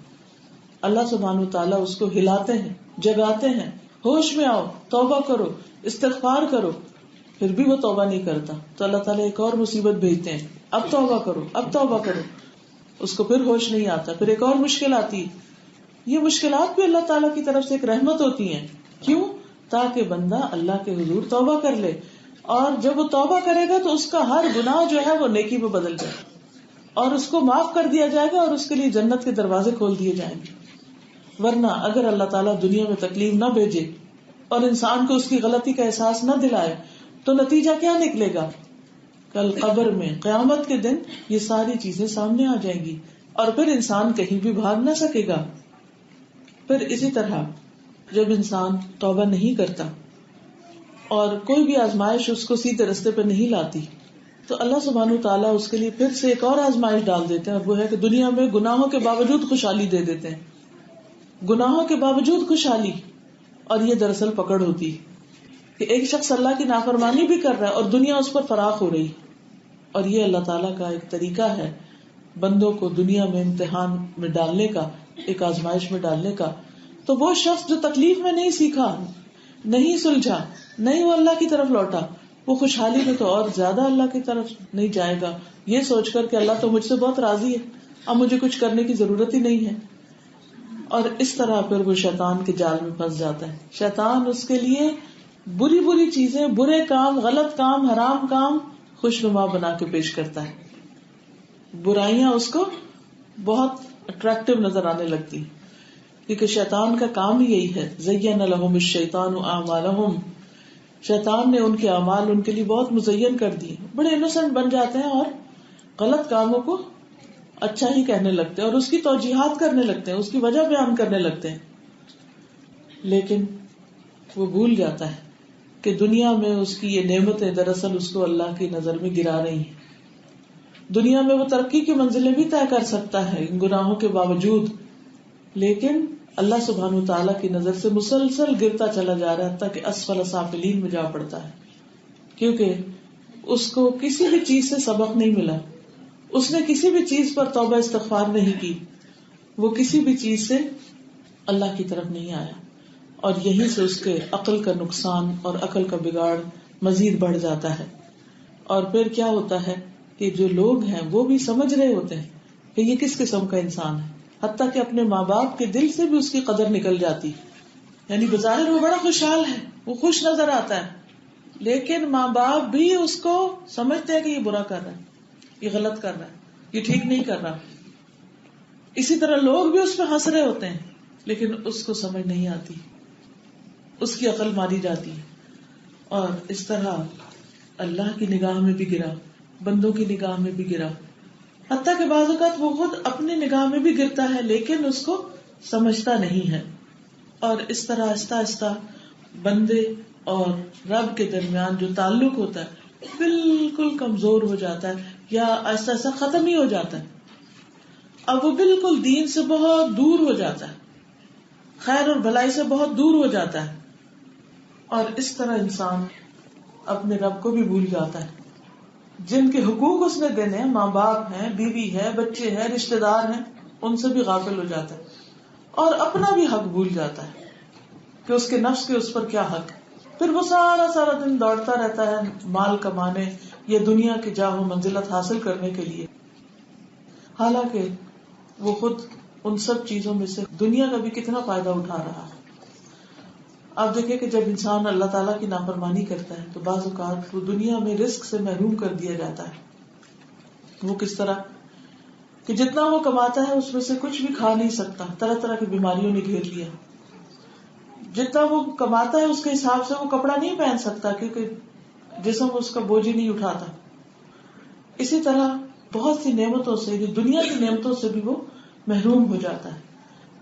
اللہ سبحانہ وتعالیٰ اس کو ہلاتے ہیں، جگاتے ہیں، ہوش میں آؤ، توبہ کرو، استغفار کرو، پھر بھی وہ توبہ نہیں کرتا تو اللہ تعالیٰ ایک اور مصیبت بھیجتے ہیں، اب توبہ کرو، اب توبہ کرو. اس کو پھر ہوش نہیں آتا، پھر ایک اور مشکل آتی. یہ مشکلات بھی اللہ تعالیٰ کی طرف سے ایک رحمت ہوتی ہیں. کیوں؟ تاکہ بندہ اللہ کے حضور توبہ کر لے، اور جب وہ توبہ کرے گا تو اس کا ہر گناہ جو ہے وہ نیکی میں بدل جائے اور اس کو معاف کر دیا جائے گا اور اس کے لیے جنت کے دروازے کھول دیے جائیں گے. ورنہ اگر اللہ تعالیٰ دنیا میں تکلیف نہ بھیجے اور انسان کو اس کی غلطی کا احساس نہ دلائے تو نتیجہ کیا نکلے گا؟ کل قبر میں قیامت کے دن یہ ساری چیزیں سامنے آ جائیں گی اور پھر انسان کہیں بھی بھاگ نہ سکے گا. پھر اسی طرح جب انسان توبہ نہیں کرتا اور کوئی بھی آزمائش اس کو سیدھے رستے پہ نہیں لاتی تو اللہ سبحانہ وتعالیٰ اس کے لیے پھر سے ایک اور آزمائش ڈال دیتے ہیں، اور وہ ہے کہ دنیا میں گناہوں کے باوجود خوشحالی دے دیتے ہیں. گناہوں کے باوجود خوشحالی، اور یہ دراصل پکڑ ہوتی کہ ایک شخص اللہ کی نافرمانی بھی کر رہا ہے اور دنیا اس پر فراخ ہو رہی. اور یہ اللہ تعالیٰ کا ایک طریقہ ہے بندوں کو دنیا میں امتحان میں ڈالنے کا، ایک آزمائش میں ڈالنے کا. تو وہ شخص جو تکلیف میں نہیں سیکھا، نہیں سلجھا، نہیں وہ اللہ کی طرف لوٹا، وہ خوشحالی میں تو اور زیادہ اللہ کی طرف نہیں جائے گا، یہ سوچ کر کہ اللہ تو مجھ سے بہت راضی ہے، اب مجھے کچھ کرنے کی ضرورت ہی نہیں ہے. اور اس طرح پھر وہ شیطان کے جال میں پھنس جاتا ہے. شیطان اس کے لیے بری بری چیزیں، برے کام، غلط کام، حرام کام خوشنما بنا کے پیش کرتا ہے. برائیاں اس کو بہت اٹریکٹیو نظر آنے لگتی کیونکہ شیطان کا کام ہی یہی ہے. زین لہم الشیطان اعمالہم، شیطان نے ان کے اعمال ان کے لیے بہت مزین کر دیے، بڑے انوسنٹ بن جاتے ہیں اور غلط کاموں کو اچھا ہی کہنے لگتے ہیں اور اس کی توجیحات کرنے لگتے ہیں، اس کی وجہ بیان کرنے لگتے ہیں. لیکن وہ بھول جاتا ہے کہ دنیا میں اس کی یہ نعمتیں دراصل اس کو اللہ کی نظر میں گرا رہی ہیں. دنیا میں وہ ترقی کی منزلیں بھی طے کر سکتا ہے ان گناہوں کے باوجود، لیکن اللہ سبحانہ وتعالیٰ کی نظر سے مسلسل گرتا چلا جا رہا ہے تاکہ اسفل سافلین میں جا پڑتا ہے. کیونکہ اس کو کسی بھی چیز سے سبق نہیں ملا، اس نے کسی بھی چیز پر توبہ استغفار نہیں کی، وہ کسی بھی چیز سے اللہ کی طرف نہیں آیا، اور یہیں سے اس کے عقل کا نقصان اور عقل کا بگاڑ مزید بڑھ جاتا ہے. اور پھر کیا ہوتا ہے کہ جو لوگ ہیں وہ بھی سمجھ رہے ہوتے ہیں کہ یہ کس قسم کا انسان ہے، حتیٰ کہ اپنے ماں باپ کے دل سے بھی اس کی قدر نکل جاتی، یعنی بظاہر وہ بڑا خوشحال ہے، وہ خوش نظر آتا ہے، لیکن ماں باپ بھی اس کو سمجھتے ہیں کہ یہ برا کر رہا ہے، یہ غلط کر رہا ہے، یہ ٹھیک نہیں کر رہا. اسی طرح لوگ بھی اس پہ ہنس رہے ہوتے ہیں، لیکن اس کو سمجھ نہیں آتی، اس کی عقل ماری جاتی ہے. اور اس طرح اللہ کی نگاہ میں بھی گرا، بندوں کی نگاہ میں بھی گرا، حتیٰ کہ بعض اوقات وہ خود اپنی نگاہ میں بھی گرتا ہے لیکن اس کو سمجھتا نہیں ہے. اور اس طرح آہستہ آہستہ بندے اور رب کے درمیان جو تعلق ہوتا ہے بالکل کمزور ہو جاتا ہے، یا آہستہ آہستہ ختم ہی ہو جاتا ہے. اب وہ بالکل دین سے بہت دور ہو جاتا ہے، خیر اور بھلائی سے بہت دور ہو جاتا ہے، اور اس طرح انسان اپنے رب کو بھی بھول جاتا ہے. جن کے حقوق اس نے دینے ہیں، ماں باپ ہیں، بیوی ہے، بچے ہیں، رشتے دار ہیں، ان سے بھی غافل ہو جاتا ہے، اور اپنا بھی حق بھول جاتا ہے کہ اس کے نفس کے اس پر کیا حق ہے. پھر وہ سارا دن دوڑتا رہتا ہے مال کمانے یا دنیا کی جاہ و منزلت حاصل کرنے کے لیے، حالانکہ وہ خود ان سب چیزوں میں سے دنیا کا بھی کتنا فائدہ اٹھا رہا ہے. آپ دیکھیں کہ جب انسان اللہ تعالیٰ کی نافرمانی کرتا ہے تو بعض اوقات وہ دنیا میں رزق سے محروم کر دیا جاتا ہے. وہ کس طرح کہ جتنا وہ کماتا ہے اس میں سے کچھ بھی کھا نہیں سکتا، طرح طرح کی بیماریوں نے گھیر لیا. جتنا وہ کماتا ہے اس کے حساب سے وہ کپڑا نہیں پہن سکتا کیونکہ جسم اس کا بوجھ ہی نہیں اٹھاتا. اسی طرح بہت سی نعمتوں سے، جو دنیا کی نعمتوں سے بھی وہ محروم ہو جاتا ہے.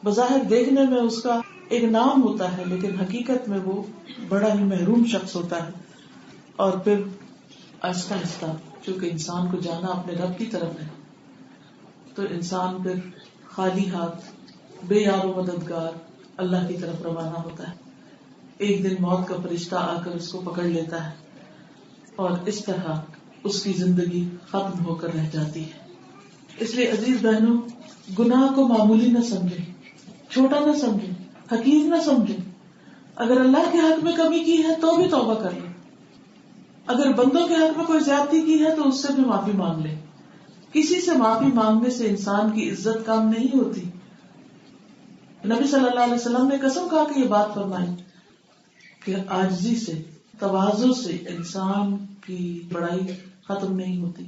بظاہر دیکھنے میں اس کا ایک نام ہوتا ہے لیکن حقیقت میں وہ بڑا ہی محروم شخص ہوتا ہے. اور پھر آہستہ آہستہ چونکہ انسان کو جانا اپنے رب کی طرف ہے تو انسان پھر خالی ہاتھ، بے یار و مددگار اللہ کی طرف روانہ ہوتا ہے. ایک دن موت کا فرشتہ آ کر اس کو پکڑ لیتا ہے اور اس طرح اس کی زندگی ختم ہو کر رہ جاتی ہے. اس لیے عزیز بہنوں، گناہ کو معمولی نہ سمجھیں، چھوٹا نہ سمجھیں، حقیر نہ سمجھیں. اگر اللہ کے حق میں کمی کی ہے تو بھی توبہ کر لیں، اگر بندوں کے حق میں کوئی زیادتی کی ہے تو اس سے بھی معافی مانگ لیں. کسی سے معافی مانگنے سے انسان کی عزت کم نہیں ہوتی. نبی صلی اللہ علیہ وسلم نے قسم کھا کے یہ بات فرمائی کہ عاجزی سے، تواضع سے انسان کی بڑائی ختم نہیں ہوتی.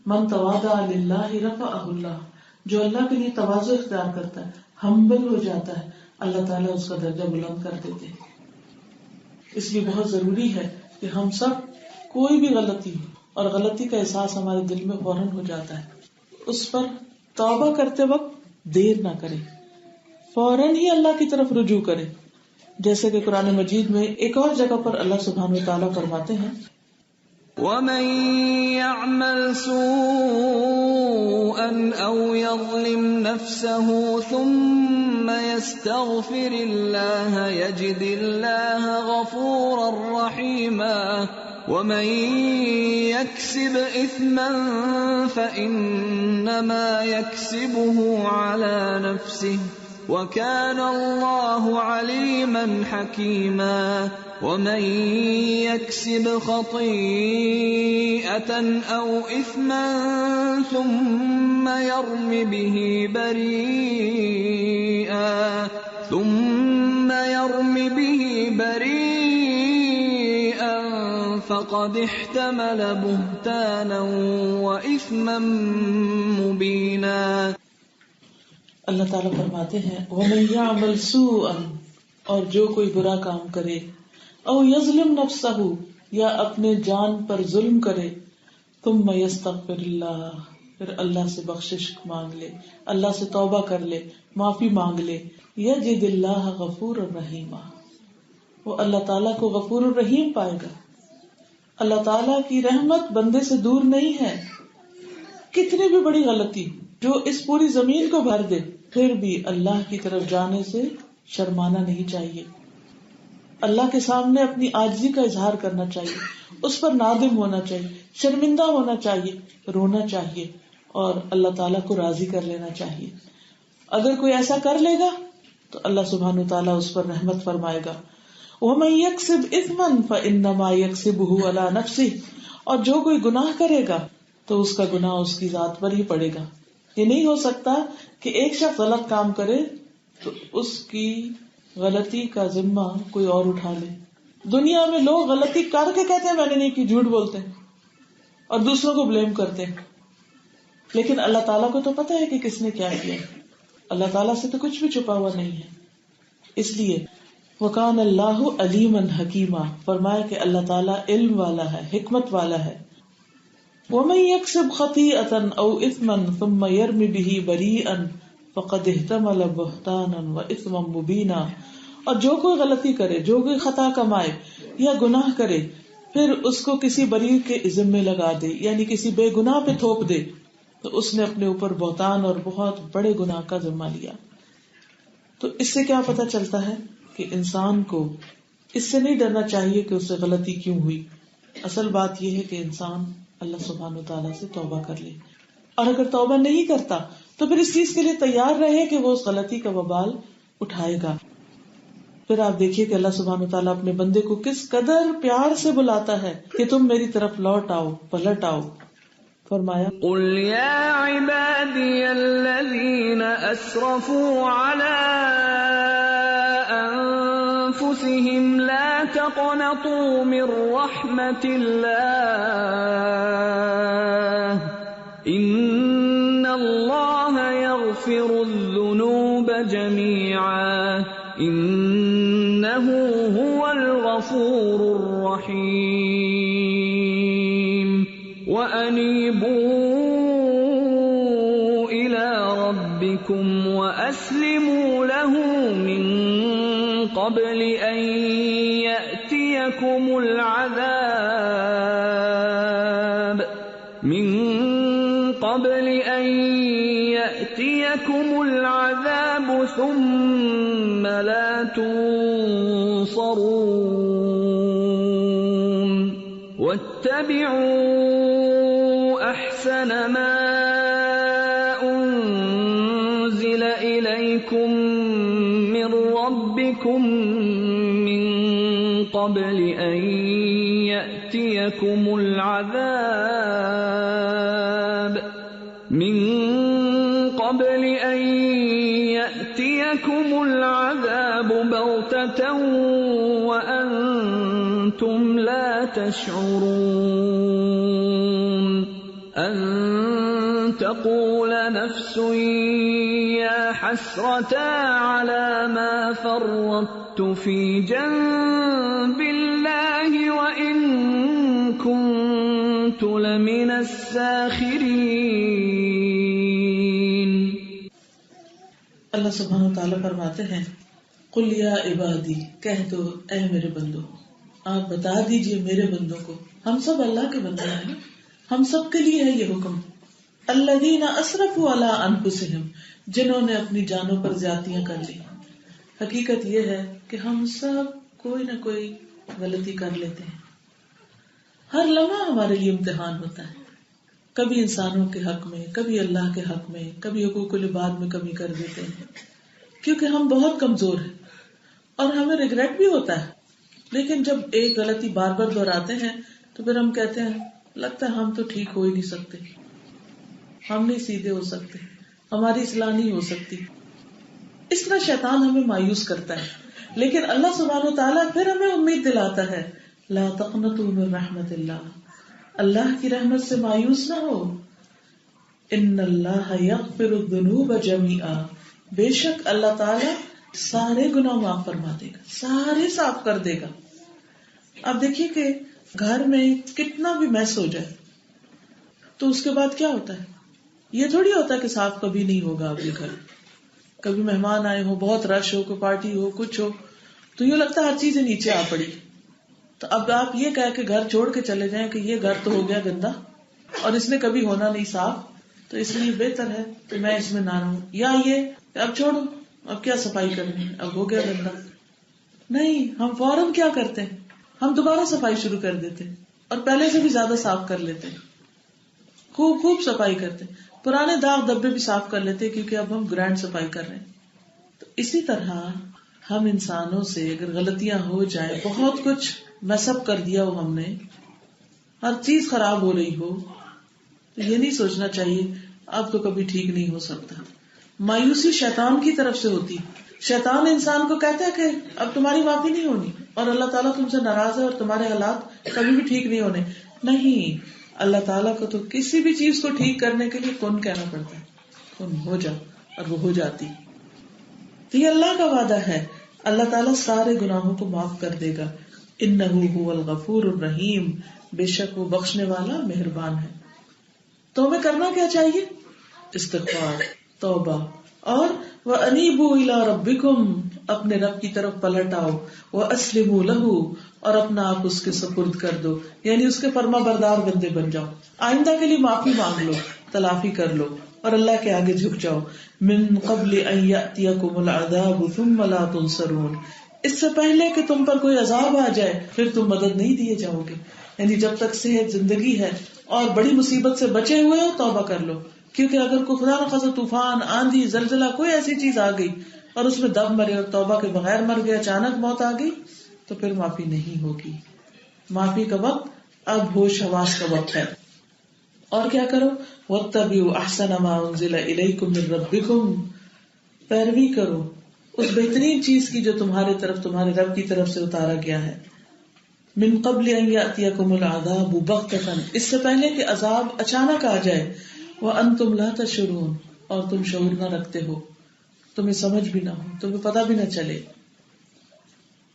من تواضع للہ رفعہ اللہ، جو اللہ کے لیے تواضع اختیار کرتا ہے، ہمبل ہو جاتا ہے، اللہ تعالیٰ اس کا درجہ بلند کر دیتے ہیں. اس لیے بہت ضروری ہے کہ ہم سب کوئی بھی غلطی اور غلطی کا احساس ہمارے دل میں فوراً ہو جاتا ہے، اس پر توبہ کرتے وقت دیر نہ کریں، فوراً ہی اللہ کی طرف رجوع کریں. جیسے کہ قرآن مجید میں ایک اور جگہ پر اللہ سبحانہ وتعالیٰ فرماتے ہیں وَمَن يَعْمَلْ سُوءًا أَوْ يَظْلِمْ نَفْسَهُ ثُمَّ يَسْتَغْفِرِ اللَّهَ يَجِدِ اللَّهَ غَفُورًا رَّحِيمًا وَمَن يَكْسِبْ إِثْمًا فَإِنَّمَا يَكْسِبُهُ عَلَى نَفْسِهِ وَكَانَ اللَّهُ عَلِيمًا حَكِيمًا وَمَن يَكْسِبْ خَطِيئَةً أَوْ إِثْمًا ثُمَّ يَرْمِ بِهِ بَرِيئًا فَقَدِ احْتَمَلَ بُهْتَانًا وَإِثْمًا مُبِينًا. اللہ تعالیٰ فرماتے ہیں وَمَن يَعْمَلْ سُوءًا، اور جو کوئی برا کام کرے، او یظلم نفسہ، یا اپنے جان پر ظلم کرے، ثم یستغفر اللہ، پھر اللہ سے بخشش مانگ لے، اللہ سے توبہ کر لے، معافی مانگ لے، یجد اللہ غفور الرحیما، وہ اللہ تعالیٰ کو غفور الرحیم پائے گا. اللہ تعالیٰ کی رحمت بندے سے دور نہیں ہے. کتنی بھی بڑی غلطی جو اس پوری زمین کو بھر دے، پھر بھی اللہ کی طرف جانے سے شرمانا نہیں چاہیے. اللہ کے سامنے اپنی عاجزی کا اظہار کرنا چاہیے، اس پر نادم ہونا چاہیے، شرمندہ ہونا چاہیے، رونا چاہیے اور اللہ تعالیٰ کو راضی کر لینا چاہیے. اگر کوئی ایسا کر لے گا تو اللہ سبحانہ وتعالیٰ اس پر رحمت فرمائے گا. وَمَن يَكْسِبْ إِثْمًا فَإِنَّمَا يَكْسِبُهُ عَلَى نَفْسِهِ، اور جو کوئی گناہ کرے گا تو اس کا گناہ اس کی ذات پر ہی پڑے گا. یہ نہیں ہو سکتا کہ ایک شخص غلط کام کرے تو اس کی غلطی کا ذمہ کوئی اور اٹھا لے. دنیا میں لوگ غلطی کر کے کہتے ہیں میں نے نہیں کی، جھوٹ بولتے ہیں اور دوسروں کو بلیم کرتے ہیں، لیکن اللہ تعالیٰ کو تو پتہ ہے کہ کس نے کیا کیا. اللہ تعالیٰ سے تو کچھ بھی چھپا ہوا نہیں ہے. اس لیے وَكَانَ اللَّهُ عَلِيمًا حَكِيمًا، فرمایا کہ اللہ تعالیٰ علم والا ہے، حکمت والا ہے. وَمَن يَكْسِبْ خَطِيئَةً أَوْ إِثْمًا ثُمَّ يَرْمِ بِهِ بَرِيئًا فَقَدِ احْتَمَلَ بُهْتَانًا وَإِثْمًا مُبِينًا، اور جو کوئی غلطی کرے، جو کوئی خطا کمائے یا گناہ کرے پھر اس کو کسی بری کے ذمے لگا دے، یعنی کسی بے گناہ پہ تھوپ دے، تو اس نے اپنے اوپر بہتان اور بہت بڑے گناہ کا ذمہ لیا. تو اس سے کیا پتہ چلتا ہے کہ انسان کو اس سے نہیں ڈرنا چاہیے کہ اس سے غلطی کیوں ہوئی. اصل بات یہ ہے کہ انسان اللہ سبحانہ وتعالیٰ سے توبہ کر لے، اور اگر توبہ نہیں کرتا تو پھر اس چیز کے لیے تیار رہے کہ وہ اس غلطی کا وبال اٹھائے گا. پھر آپ دیکھیے کہ اللہ سبحانہ وتعالیٰ اپنے بندے کو کس قدر پیار سے بلاتا ہے کہ تم میری طرف لوٹ آؤ، پلٹ آؤ. فرمایا قل يا عبادي الذين أسرفوا على أنفسهم لا تقنطوا من رحمة الله إن الله يغفر الذنوب جميعا إنه هو الغفور الرحيم وَأَنِيبُوا إِلَىٰ رَبِّكُمْ وَأَسْلِمُوا لَهُ مِن قَبْلِ أَن يَأْتِيَكُمُ الْعَذَابُ ثُمَّ لَا تُنصَرُونَ. وَاتَّبِعُوا أَحْسَنَ مَا أُنزِلَ إِلَيْكُم مِّن رَّبِّكُم مِّن قَبْلِ أَن يَأْتِيَكُمُ الْعَذَابُ بَغْتَةً وَأَنتُمْ لَا تَشْعُرُونَ. أَن تَقُولَ نَفْسٌ يَا حَسْرَتَا عَلَى مَا فَرَّطتُ فِي جَنبِ اللَّهِ وَإِن كُنتُ لَمِنَ السَّاخِرِينَ. اللہ سبحانہ وتعالیٰ فرماتے ہیں قل یا عبادی، کہہ دو اے میرے بندو، آپ بتا دیجئے میرے بندوں کو، ہم سب اللہ کے بندے ہیں، ہم سب کے لیے ہے یہ حکم. الذین اسرفوا علی انفسہم، جنہوں نے اپنی جانوں پر زیادتیاں کر لی. حقیقت یہ ہے کہ ہم سب کوئی نہ کوئی غلطی کر لیتے ہیں. ہر لمحہ ہمارے لیے امتحان ہوتا ہے، کبھی انسانوں کے حق میں، کبھی اللہ کے حق میں، کبھی حقوق العباد میں کمی کر دیتے ہیں، کیونکہ ہم بہت کمزور ہیں اور ہمیں ریگریٹ بھی ہوتا ہے. لیکن جب ایک غلطی بار بار دہراتے ہیں تو پھر ہم کہتے ہیں لگتا ہے ہم تو ٹھیک ہو ہی نہیں سکتے، ہم نہیں سیدھے ہو سکتے، ہماری اصلاح نہیں ہو سکتی. اس طرح شیطان ہمیں مایوس کرتا ہے. لیکن اللہ سبحانہ وتعالیٰ پھر ہمیں امید دلاتا ہے لا تقنطوا من رحمت اللہ، اللہ کی رحمت سے مایوس نہ ہو. ان اللہ یغفر الذنوب جميعا، بے شک اللہ تعالیٰ سارے گناہ معاف فرما دے گا، سارے صاف کر دے گا. اب دیکھیے کہ گھر میں کتنا بھی میس ہو جائے تو اس کے بعد کیا ہوتا ہے، یہ تھوڑی ہوتا ہے کہ صاف کبھی نہیں ہوگا. آپ کے گھر کبھی مہمان آئے ہو، بہت رش ہو، کوئی پارٹی ہو، کچھ ہو، تو یوں لگتا ہے ہر چیز نیچے آ پڑی. تو اب آپ یہ کہہ کے گھر چھوڑ کے چلے جائیں کہ یہ گھر تو ہو گیا گندا اور اس نے کبھی ہونا نہیں صاف، تو اس لیے بہتر ہے کہ میں اس میں نہ رہوں. یا یہ اب چھوڑو، اب کیا صفائی کرنی، اب ہو گیا گندا. نہیں، ہم فوراً کیا کرتے ہیں، ہم دوبارہ صفائی شروع کر دیتے ہیں اور پہلے سے بھی زیادہ صاف کر لیتے ہیں، خوب صفائی کرتے ہیں، پرانے داغ دبے بھی صاف کر لیتے ہیں کیونکہ اب ہم گرینڈ صفائی کر رہے ہیں. تو اسی طرح ہم انسانوں سے اگر غلطیاں ہو جائیں، بہت کچھ میس اپ کر دیا ہو ہم نے، ہر چیز خراب ہو رہی ہو تو یہ نہیں سوچنا چاہیے اب تو کبھی ٹھیک نہیں ہو سکتا. مایوسی شیطان کی طرف سے ہوتی. شیطان انسان کو کہتا ہے کہ اب تمہاری معافی نہیں ہونی اور اللہ تعالیٰ تم سے ناراض ہے اور تمہارے حالات کبھی بھی ٹھیک نہیں ہونے. نہیں، اللہ تعالیٰ کو تو کسی بھی چیز کو ٹھیک کرنے کے لیے کون کہنا پڑتا ہے، کون ہو جا، اور وہ ہو جاتی. تو یہ اللہ کا وعدہ ہے، اللہ تعالیٰ سارے گناہوں کو معاف کر دے گا. انہ هو الغفور الرحیم، بے شک وہ بخشنے والا مہربان ہے. تو ہمیں کرنا کیا چاہیے؟ استغفار، توبہ، اور وَأَنِيبُوا إِلَىٰ رَبِّكُمْ، اپنے رب کی طرف پلٹ آؤ. وَأَسْلِمُوا لَهُ، اور اپنا آپ اس کے سپرد کر دو، یعنی اس کے فرما بردار بندے بن جاؤ. آئندہ کے لیے معافی مانگ لو، تلافی کر لو اور اللہ کے آگے جھک جاؤ. من قبل ان یأتیکم العذاب ثم لا تنصرون، اس سے پہلے کہ تم پر کوئی عذاب آ جائے پھر تم مدد نہیں دیے جاؤ گے. یعنی جب تک صحت زندگی ہے اور بڑی مصیبت سے بچے ہوئے ہو توبہ کر لو، کیونکہ اگر کوئی خدا نخواستہ طوفان، آندھی، زلزلہ، کوئی ایسی چیز آ گئی اور اس میں دب مرے اور توبہ کے بغیر مر گیا، اچانک موت آ گئی، تو پھر معافی نہیں ہوگی. معافی کا وقت اب ہوش حواس کا وقت ہے. اور کیا کرو؟ وَاتَّبِعُوا أَحْسَنَ مَا أُنزِلَ إِلَيْكُم مِّن رَّبِّكُم، پیروی کرو اس بہترین چیز کی جو تمہارے طرف تمہارے رب کی طرف سے اتارا گیا ہے. من قبل ان یأتیکم العذاب بغتۃ، اس سے پہلے کہ عذاب اچانک آ جائے. وانتم لا تشعرون، اور تم شعور نہ رکھتے ہو، تمہیں سمجھ بھی نہ ہو، تمہیں پتہ بھی نہ چلے.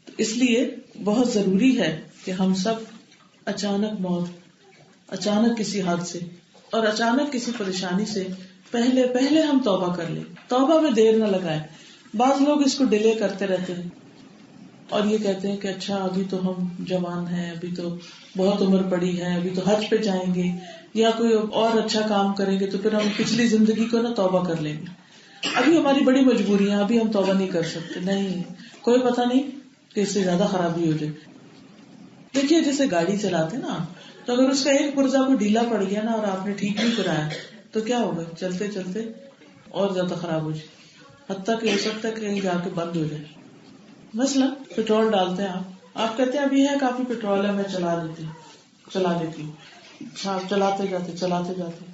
تو اس لیے بہت ضروری ہے کہ ہم سب اچانک موت، اچانک کسی حادثے اور اچانک کسی پریشانی سے پہلے ہم توبہ کر لیں. توبہ میں دیر نہ لگائیں. بعض لوگ اس کو ڈیلے کرتے رہتے ہیں اور یہ کہتے ہیں کہ اچھا ابھی تو ہم جوان ہیں، ابھی تو بہت عمر پڑی ہے، ابھی تو حج پہ جائیں گے یا کوئی اور اچھا کام کریں گے تو پھر ہم پچھلی زندگی کو نا توبہ کر لیں گے. ابھی ہماری بڑی مجبوریاں، ابھی ہم توبہ نہیں کر سکتے. نہیں، کوئی پتہ نہیں کہ اس سے زیادہ خرابی ہو جائے. دیکھیے جیسے گاڑی چلاتے نا، تو اگر اس کا ایک پرزا کو ڈھیلا پڑ گیا نا اور آپ نے ٹھیک نہیں کرایا تو کیا ہوگا؟ چلتے چلتے اور زیادہ خراب ہو جائے، حتیٰ کہ ہو سکتا ہے کہیں جا کے بند ہو جائے. مثلا پیٹرول ڈالتے ہیں، آپ کہتے ہیں ابھی ہے کافی پیٹرول ہے، میں چلا لیتی ہوں. اچھا آپ چلاتے جاتے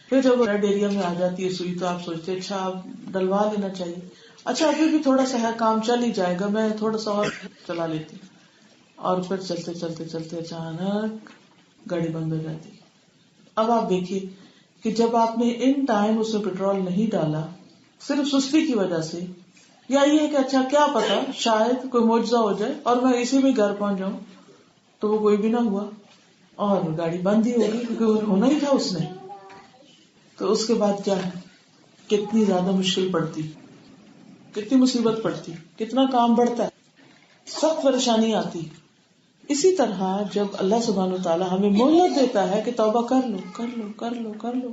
پھر جب ریڈ ایریا میں آ جاتی ہے سوئی تو آپ سوچتے اچھا آپ ڈلوا لینا چاہیے. اچھا ابھی بھی تھوڑا سا ہے، کام چل ہی جائے گا، میں تھوڑا سا اور چلا لیتی ہوں. اور پھر چلتے اچانک گاڑی بند ہو جاتی. اب آپ دیکھیے کہ جب آپ نے ان ٹائم اس میں پیٹرول نہیں ڈالا صرف سستی کی وجہ سے، یا یہ ہے کہ اچھا کیا پتا شاید کوئی معجزہ ہو جائے اور میں اسی میں گھر پہنچ جاؤں، تو وہ کوئی بھی نہ ہوا اور گاڑی بند ہی ہوگی کیونکہ ہونا ہی تھا اس نے. تو اس کے بعد کیا ہے؟ کتنی زیادہ مشکل پڑتی، کتنی مصیبت پڑتی، کتنا کام بڑھتا ہے، سخت پریشانی آتی. اسی طرح جب اللہ سبحانہ وتعالی ہمیں مہلت دیتا ہے کہ توبہ کر لو،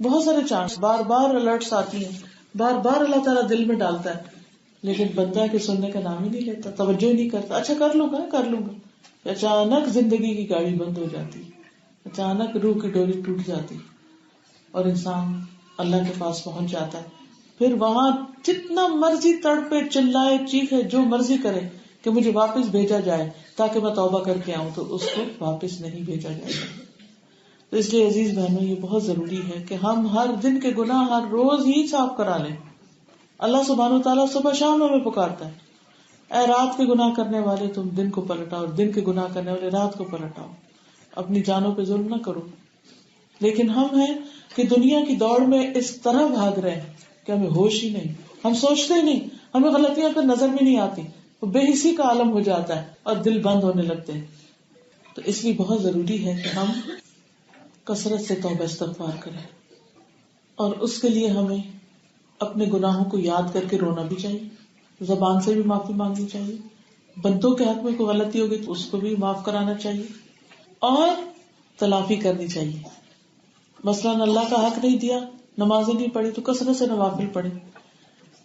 بہت سارے چانس، بار بار الرٹس آتی ہیں، بار بار اللہ تعالیٰ دل میں ڈالتا ہے، لیکن بندہ کے سننے کا نام ہی نہیں لیتا، توجہ ہی نہیں کرتا. اچھا کر لوں گا. اچانک زندگی کی گاڑی بند ہو جاتی، اچانک روح کی ڈوری ٹوٹ جاتی اور انسان اللہ کے پاس پہنچ جاتا ہے. پھر وہاں جتنا مرضی تڑپے، چلائے، چیخے، جو مرضی کرے کہ مجھے واپس بھیجا جائے تاکہ میں توبہ کر کے آؤں، تو اس کو واپس نہیں بھیجا جائے گا. تو اس لیے عزیز بہنوں یہ بہت ضروری ہے کہ ہم ہر دن کے گناہ ہر روز ہی صاف کرا لیں. اللہ سبحانہ وتعالیٰ صبح شام ہمیں پکارتا ہے، اے رات کے گناہ کرنے والے تم دن کو پلٹاؤ، اور دن کے گناہ کرنے والے رات کو پلٹاؤ. اپنی جانوں پہ ظلم نہ کرو. لیکن ہم ہیں کہ دنیا کی دوڑ میں اس طرح بھاگ رہے ہیں کہ ہمیں ہوش ہی نہیں، ہم سوچتے ہی نہیں، ہمیں غلطیاں پہ نظر بھی نہیں آتی، بے حسی کا عالم ہو جاتا ہے اور دل بند ہونے لگتے ہیں. تو اس لیے بہت ضروری ہے کہ ہم کثرت سے توبہ استغفار کریں، اور اس کے لیے ہمیں اپنے گناہوں کو یاد کر کے رونا بھی چاہیے، زبان سے بھی معافی مانگنی چاہیے، بندوں کے حق میں کوئی غلطی ہوگی تو اس کو بھی معاف کرانا چاہیے اور تلافی کرنی چاہیے. مثلاً اللہ کا حق نہیں دیا، نمازیں نہیں پڑھی تو کثرت سے نوافل پڑھیں،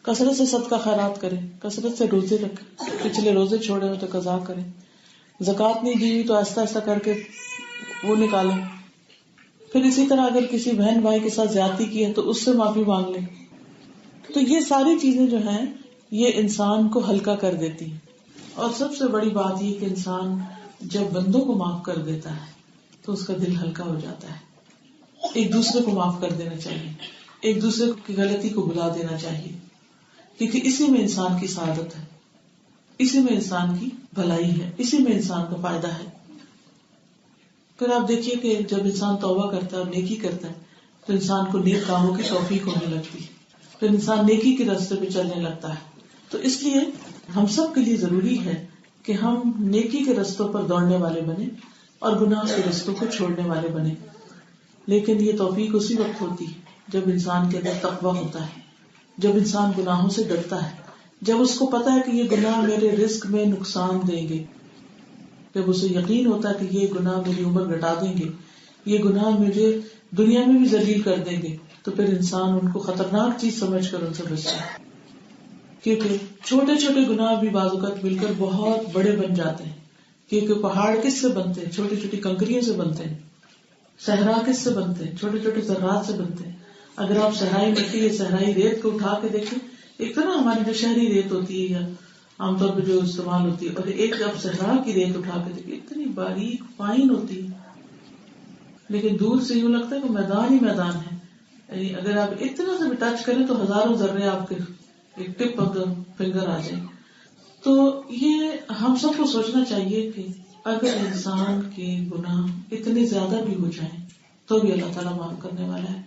کثرت سے صدقہ خیرات کریں، کثرت سے روزے رکھیں، پچھلے روزے چھوڑے ہو تو قضا کریں، زکوٰۃ نہیں دی ہوئی تو آہستہ آہستہ کر کے وہ نکالیں. پھر اسی طرح اگر کسی بہن بھائی کے ساتھ زیادتی کی ہے تو اس سے معافی مانگ لیں. تو یہ ساری چیزیں جو ہیں یہ انسان کو ہلکا کر دیتی ہیں. اور سب سے بڑی بات یہ کہ انسان جب بندوں کو معاف کر دیتا ہے تو اس کا دل ہلکا ہو جاتا ہے. ایک دوسرے کو معاف کر دینا چاہیے, ایک دوسرے کی غلطی کو بھلا دینا چاہیے, کیونکہ اسی میں انسان کی سعادت ہے, اسی میں انسان کی بھلائی ہے, اسی میں انسان کا فائدہ ہے. پھر آپ دیکھیے کہ جب انسان توبہ کرتا ہے اور نیکی کرتا ہے تو انسان کو نیک کاموں کی توفیق ہونے لگتی ہے, پھر انسان نیکی کے راستے پہ چلنے لگتا ہے. تو اس لیے ہم سب کے لیے ضروری ہے کہ ہم نیکی کے رستوں پر دوڑنے والے بنے اور گناہ کے رستوں کو چھوڑنے والے بنے. لیکن یہ توفیق اسی وقت ہوتی ہے جب انسان کے اندر تقویٰ ہوتا ہے, جب انسان گناہوں سے ڈرتا ہے, جب اس کو پتا ہے کہ یہ گناہ میرے رزق میں نقصان دیں گے, جب اسے یقین ہوتا ہے کہ یہ گناہ میری عمر گھٹا دیں گے, یہ گناہ مجھے دنیا میں بھی ذلیل کر دیں گے, تو پھر انسان ان کو خطرناک چیز سمجھ کر ان سے بچتا ہے. کیونکہ چھوٹے چھوٹے گناہ بھی بعض اوقات مل کر بہت بڑے بن جاتے ہیں. کیونکہ پہاڑ کس سے بنتے ہیں؟ چھوٹی چھوٹی کنکریوں سے بنتے ہیں. صحرا کس سے بنتے ہیں؟ چھوٹے چھوٹے ذرات سے بنتے ہیں. اگر آپ صحرائی مٹی یا صحرائی ریت کو اٹھا کے دیکھیں, ایک تو نا ہماری جو شہری ریت ہوتی ہے یا عام طور پہ جو استعمال ہوتی ہے, اور ایک آپ صحرا کی ریت اٹھا کے دیکھیں, اتنی باریک فائن ہوتی ہے, لیکن دور سے یوں لگتا ہے کہ میدان ہی میدان ہے. یعنی اگر آپ اتنا سے بھی ٹچ کریں تو ہزاروں ذرے آپ کے ایک ٹپ آف دا فنگر آ جائیں. تو یہ ہم سب کو سوچنا چاہیے کہ اگر انسان کے گناہ اتنے زیادہ بھی ہو جائیں تو بھی اللہ تعالیٰ معاف کرنے والا ہے,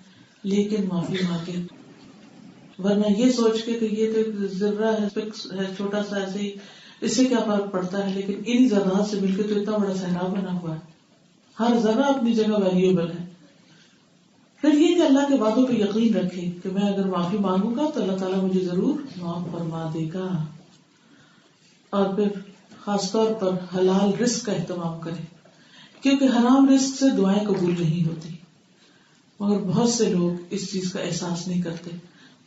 لیکن معافی مانگے. ورنہ یہ سوچ کے کہ یہ تو ایک ذرہ ہے چھوٹا سا, ایسے ہی اس سے کیا فرق پڑتا ہے, لیکن ان ذرات سے مل کے تو اتنا بڑا صحرا بنا ہوا ہے. ہر ذرہ اپنی جگہ ویلیوبل ہے. پھر یہ کہ اللہ کے وعدوں پہ یقین رکھے کہ میں اگر معافی مانگوں گا تو اللہ تعالیٰ مجھے ضرور معاف فرما دے گا. اور پھر خاص طور پر حلال رزق کا اہتمام کرے, کیونکہ حرام رزق سے دعائیں قبول نہیں ہوتی. مگر بہت سے لوگ اس چیز کا احساس نہیں کرتے.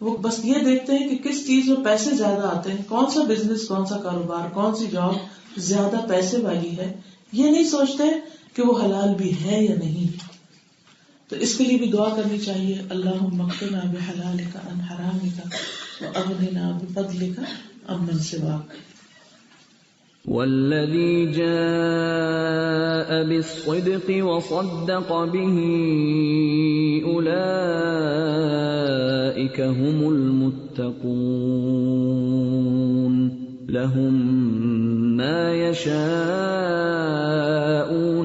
وہ بس یہ دیکھتے ہیں کہ کس چیز میں پیسے زیادہ آتے ہیں, کون سا بزنس, کون سا کاروبار, کون سی جاب زیادہ پیسے والی ہے. یہ نہیں سوچتے کہ وہ حلال بھی ہے یا نہیں. تو اس کے لیے بھی دعا کرنی چاہیے, اللہم اکفنا بحلالک عن حرامک واغننا بفضلک عمن سواک. والذی جاء بالصدق وصدق به اولئک هم المتقون لهم ما يشاءون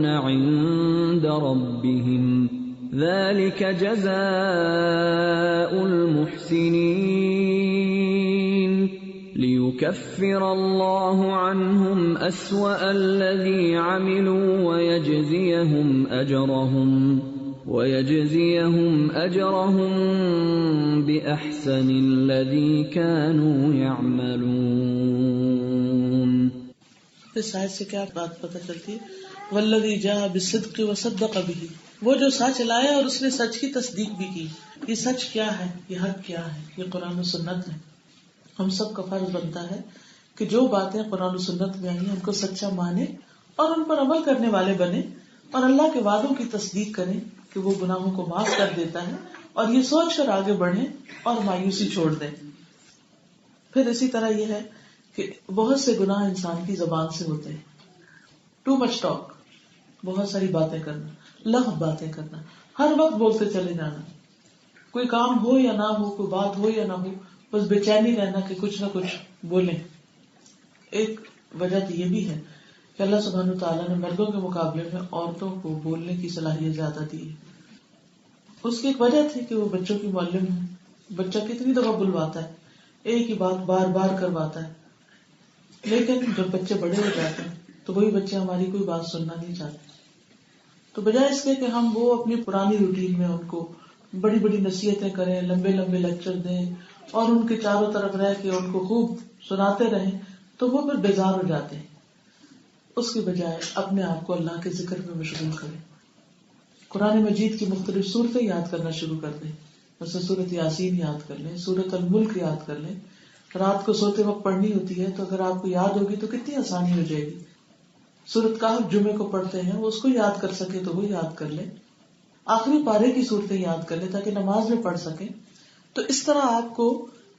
عند ربهم ذلك جزاء المحسنين ليكفر الله عنهم أسوأ الذي عملوا ويجزيهم أجرهم بأحسن الذي كانوا يعملون. اس آیت سے کیا بات پتہ چلتی ہے؟ والذی جاء بالصدق وصدق به, وہ جو سچ لایا اور اس نے سچ کی تصدیق بھی کی. یہ سچ کیا ہے, یہ حق کیا ہے؟ یہ قرآن و سنت ہے. ہم سب کا فرض بنتا ہے کہ جو باتیں قرآن و سنت میں آئی ہیں ان کو سچا مانے اور ان پر عمل کرنے والے بنے, اور اللہ کے وعدوں کی تصدیق کریں کہ وہ گناہوں کو معاف کر دیتا ہے, اور یہ سوچ کر آگے بڑھیں اور مایوسی چھوڑ دیں. پھر اسی طرح یہ ہے کہ بہت سے گناہ انسان کی زبان سے ہوتے ہیں. ٹو مچ ٹاک, بہت ساری باتیں کرنا, لغو باتیں کرنا, ہر وقت بولتے چلے جانا, کوئی کام ہو یا نہ ہو, کوئی بات ہو یا نہ ہو, بس بے چینی رہنا کہ کچھ نہ کچھ بولیں. ایک وجہ تو یہ بھی ہے کہ اللہ سبحانہ وتعالیٰ نے مردوں کے مقابلے میں عورتوں کو بولنے کی صلاحیت زیادہ دی ہے. اس کی ایک وجہ تھی کہ وہ بچوں کی معلم ہے. بچہ کتنی دفعہ بلواتا ہے, ایک ہی بات بار بار کرواتا ہے, لیکن جب بچے بڑے ہو جاتے ہیں تو وہی بچے ہماری کوئی بات سننا نہیں چاہتے. تو بجائے اس کے کہ ہم وہ اپنی پرانی روٹین میں ان کو بڑی بڑی نصیحتیں کریں, لمبے لمبے لیکچر دیں اور ان کے چاروں طرف رہ کے ان کو خوب سناتے رہیں, تو وہ پھر بیزار ہو جاتے ہیں. اس کی بجائے اپنے آپ کو اللہ کے ذکر میں مشغول کریں. قرآن مجید کی مختلف صورتیں یاد کرنا شروع کر دیں. مثلا سورۃ یاسین یاد کر لیں, سورۃ الملک یاد کر لیں. رات کو سوتے وقت پڑھنی ہوتی ہے تو اگر آپ کو یاد ہوگی تو کتنی آسانی ہو جائے گی. سورۃ کہف جمعے کو پڑھتے ہیں, وہ اس کو یاد کر سکے تو وہ یاد کر لیں. آخری پارے کی صورتیں یاد کر لیں تاکہ نماز میں پڑھ سکیں. تو اس طرح آپ کو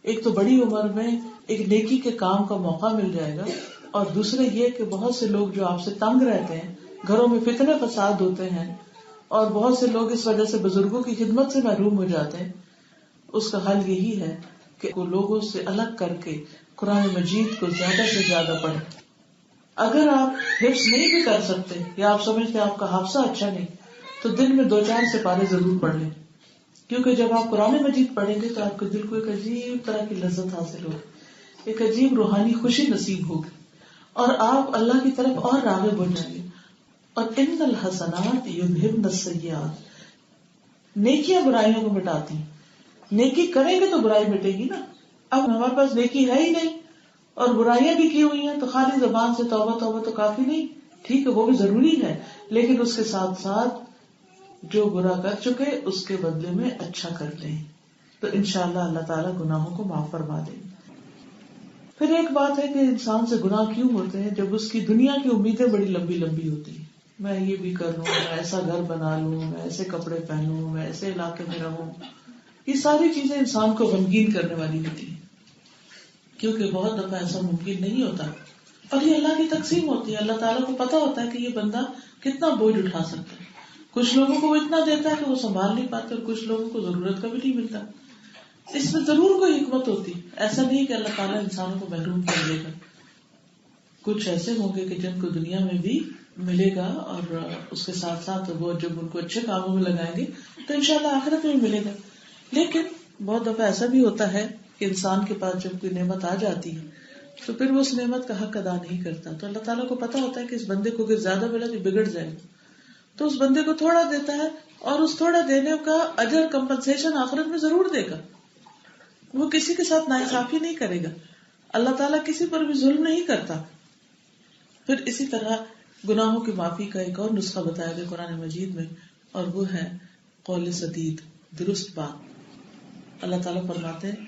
ایک تو بڑی عمر میں ایک نیکی کے کام کا موقع مل جائے گا, اور دوسرے یہ کہ بہت سے لوگ جو آپ سے تنگ رہتے ہیں گھروں میں فتنے فساد ہوتے ہیں اور بہت سے لوگ اس وجہ سے بزرگوں کی خدمت سے محروم ہو جاتے ہیں، اس کا حل یہی ہے کہ وہ لوگوں سے الگ کر کے قرآن مجید کو زیادہ سے زیادہ پڑھیں. اگر آپ حفظ نہیں بھی کر سکتے یا آپ سمجھتے آپ کا حافظہ اچھا نہیں، تو دن میں 2-4 سپارے ضرور پڑھ لیں، کیونکہ جب آپ قرآن مجید پڑھیں گے تو آپ کے دل کو ایک عجیب طرح کی لذت حاصل ہوگی، ایک عجیب روحانی خوشی نصیب ہوگی اور آپ اللہ کی طرف اور راغب ہو جائیں گے. اور ان الحسنات یذہبن السیئات، نیکیاں برائیوں کو مٹاتی ہیں. نیکی کریں گے تو برائی مٹے گی نا. اب ہمارے پاس نیکی ہے ہی نہیں اور برائیاں بھی کی ہوئی ہیں، تو خالی زبان سے توبہ توبہ تو کافی نہیں. ٹھیک ہے وہ بھی ضروری ہے، لیکن اس کے ساتھ ساتھ جو برا کر چکے اس کے بدلے میں اچھا کر لیں تو انشاءاللہ اللہ تعالیٰ گناہوں کو معاف فرما دیں گے. پھر ایک بات ہے کہ انسان سے گناہ کیوں ہوتے ہیں؟ جب اس کی دنیا کی امیدیں بڑی لمبی لمبی ہوتی ہیں، میں یہ بھی کر لوں، میں ایسا گھر بنا لوں، میں ایسے کپڑے پہنوں، میں ایسے علاقے میں رہوں، یہ ساری چیزیں انسان کو غمگین کرنے والی ہوتی ہیں، کیونکہ بہت دفعہ ایسا ممکن نہیں ہوتا اور یہ اللہ کی تقسیم ہوتی ہے. اللہ تعالیٰ کو پتا ہوتا ہے کہ یہ بندہ کتنا بوجھ اٹھا سکتا ہے. کچھ لوگوں کو وہ اتنا دیتا ہے کہ وہ سنبھال نہیں پاتے اور کچھ لوگوں کو ضرورت کا بھی نہیں ملتا. اس میں ضرور کوئی حکمت ہوتی، ایسا نہیں کہ اللہ تعالیٰ انسانوں کو محروم کر دے گا. کچھ ایسے ہوں گے کہ جن کو دنیا میں بھی ملے گا اور اس کے ساتھ ساتھ وہ جب ان کو اچھے کاموں میں لگائیں گے تو انشاءاللہ آخرت میں بھی ملے گا. لیکن بہت دفعہ ایسا بھی ہوتا ہے کہ انسان کے پاس جب کوئی نعمت آ جاتی ہے تو پھر وہ اس نعمت کا حق ادا نہیں کرتا. تو اللہ تعالیٰ کو پتا ہوتا ہے کہ اس بندے کو اگر زیادہ ملا تو بگڑ جائے گا، تو اس بندے کو تھوڑا دیتا ہے اور اس تھوڑا دینے کا اجر کمپنسیشن آخرت میں ضرور دے گا. وہ کسی کے ساتھ ناانصافی نہیں کرے گا. اللہ تعالیٰ کسی پر بھی ظلم نہیں کرتا. پھر اسی طرح گناہوں کی معافی کا ایک اور نسخہ بتایا گیا قرآن مجید میں، اور وہ ہے قول سدید، درست بات. اللہ تعالیٰ فرماتے ہیں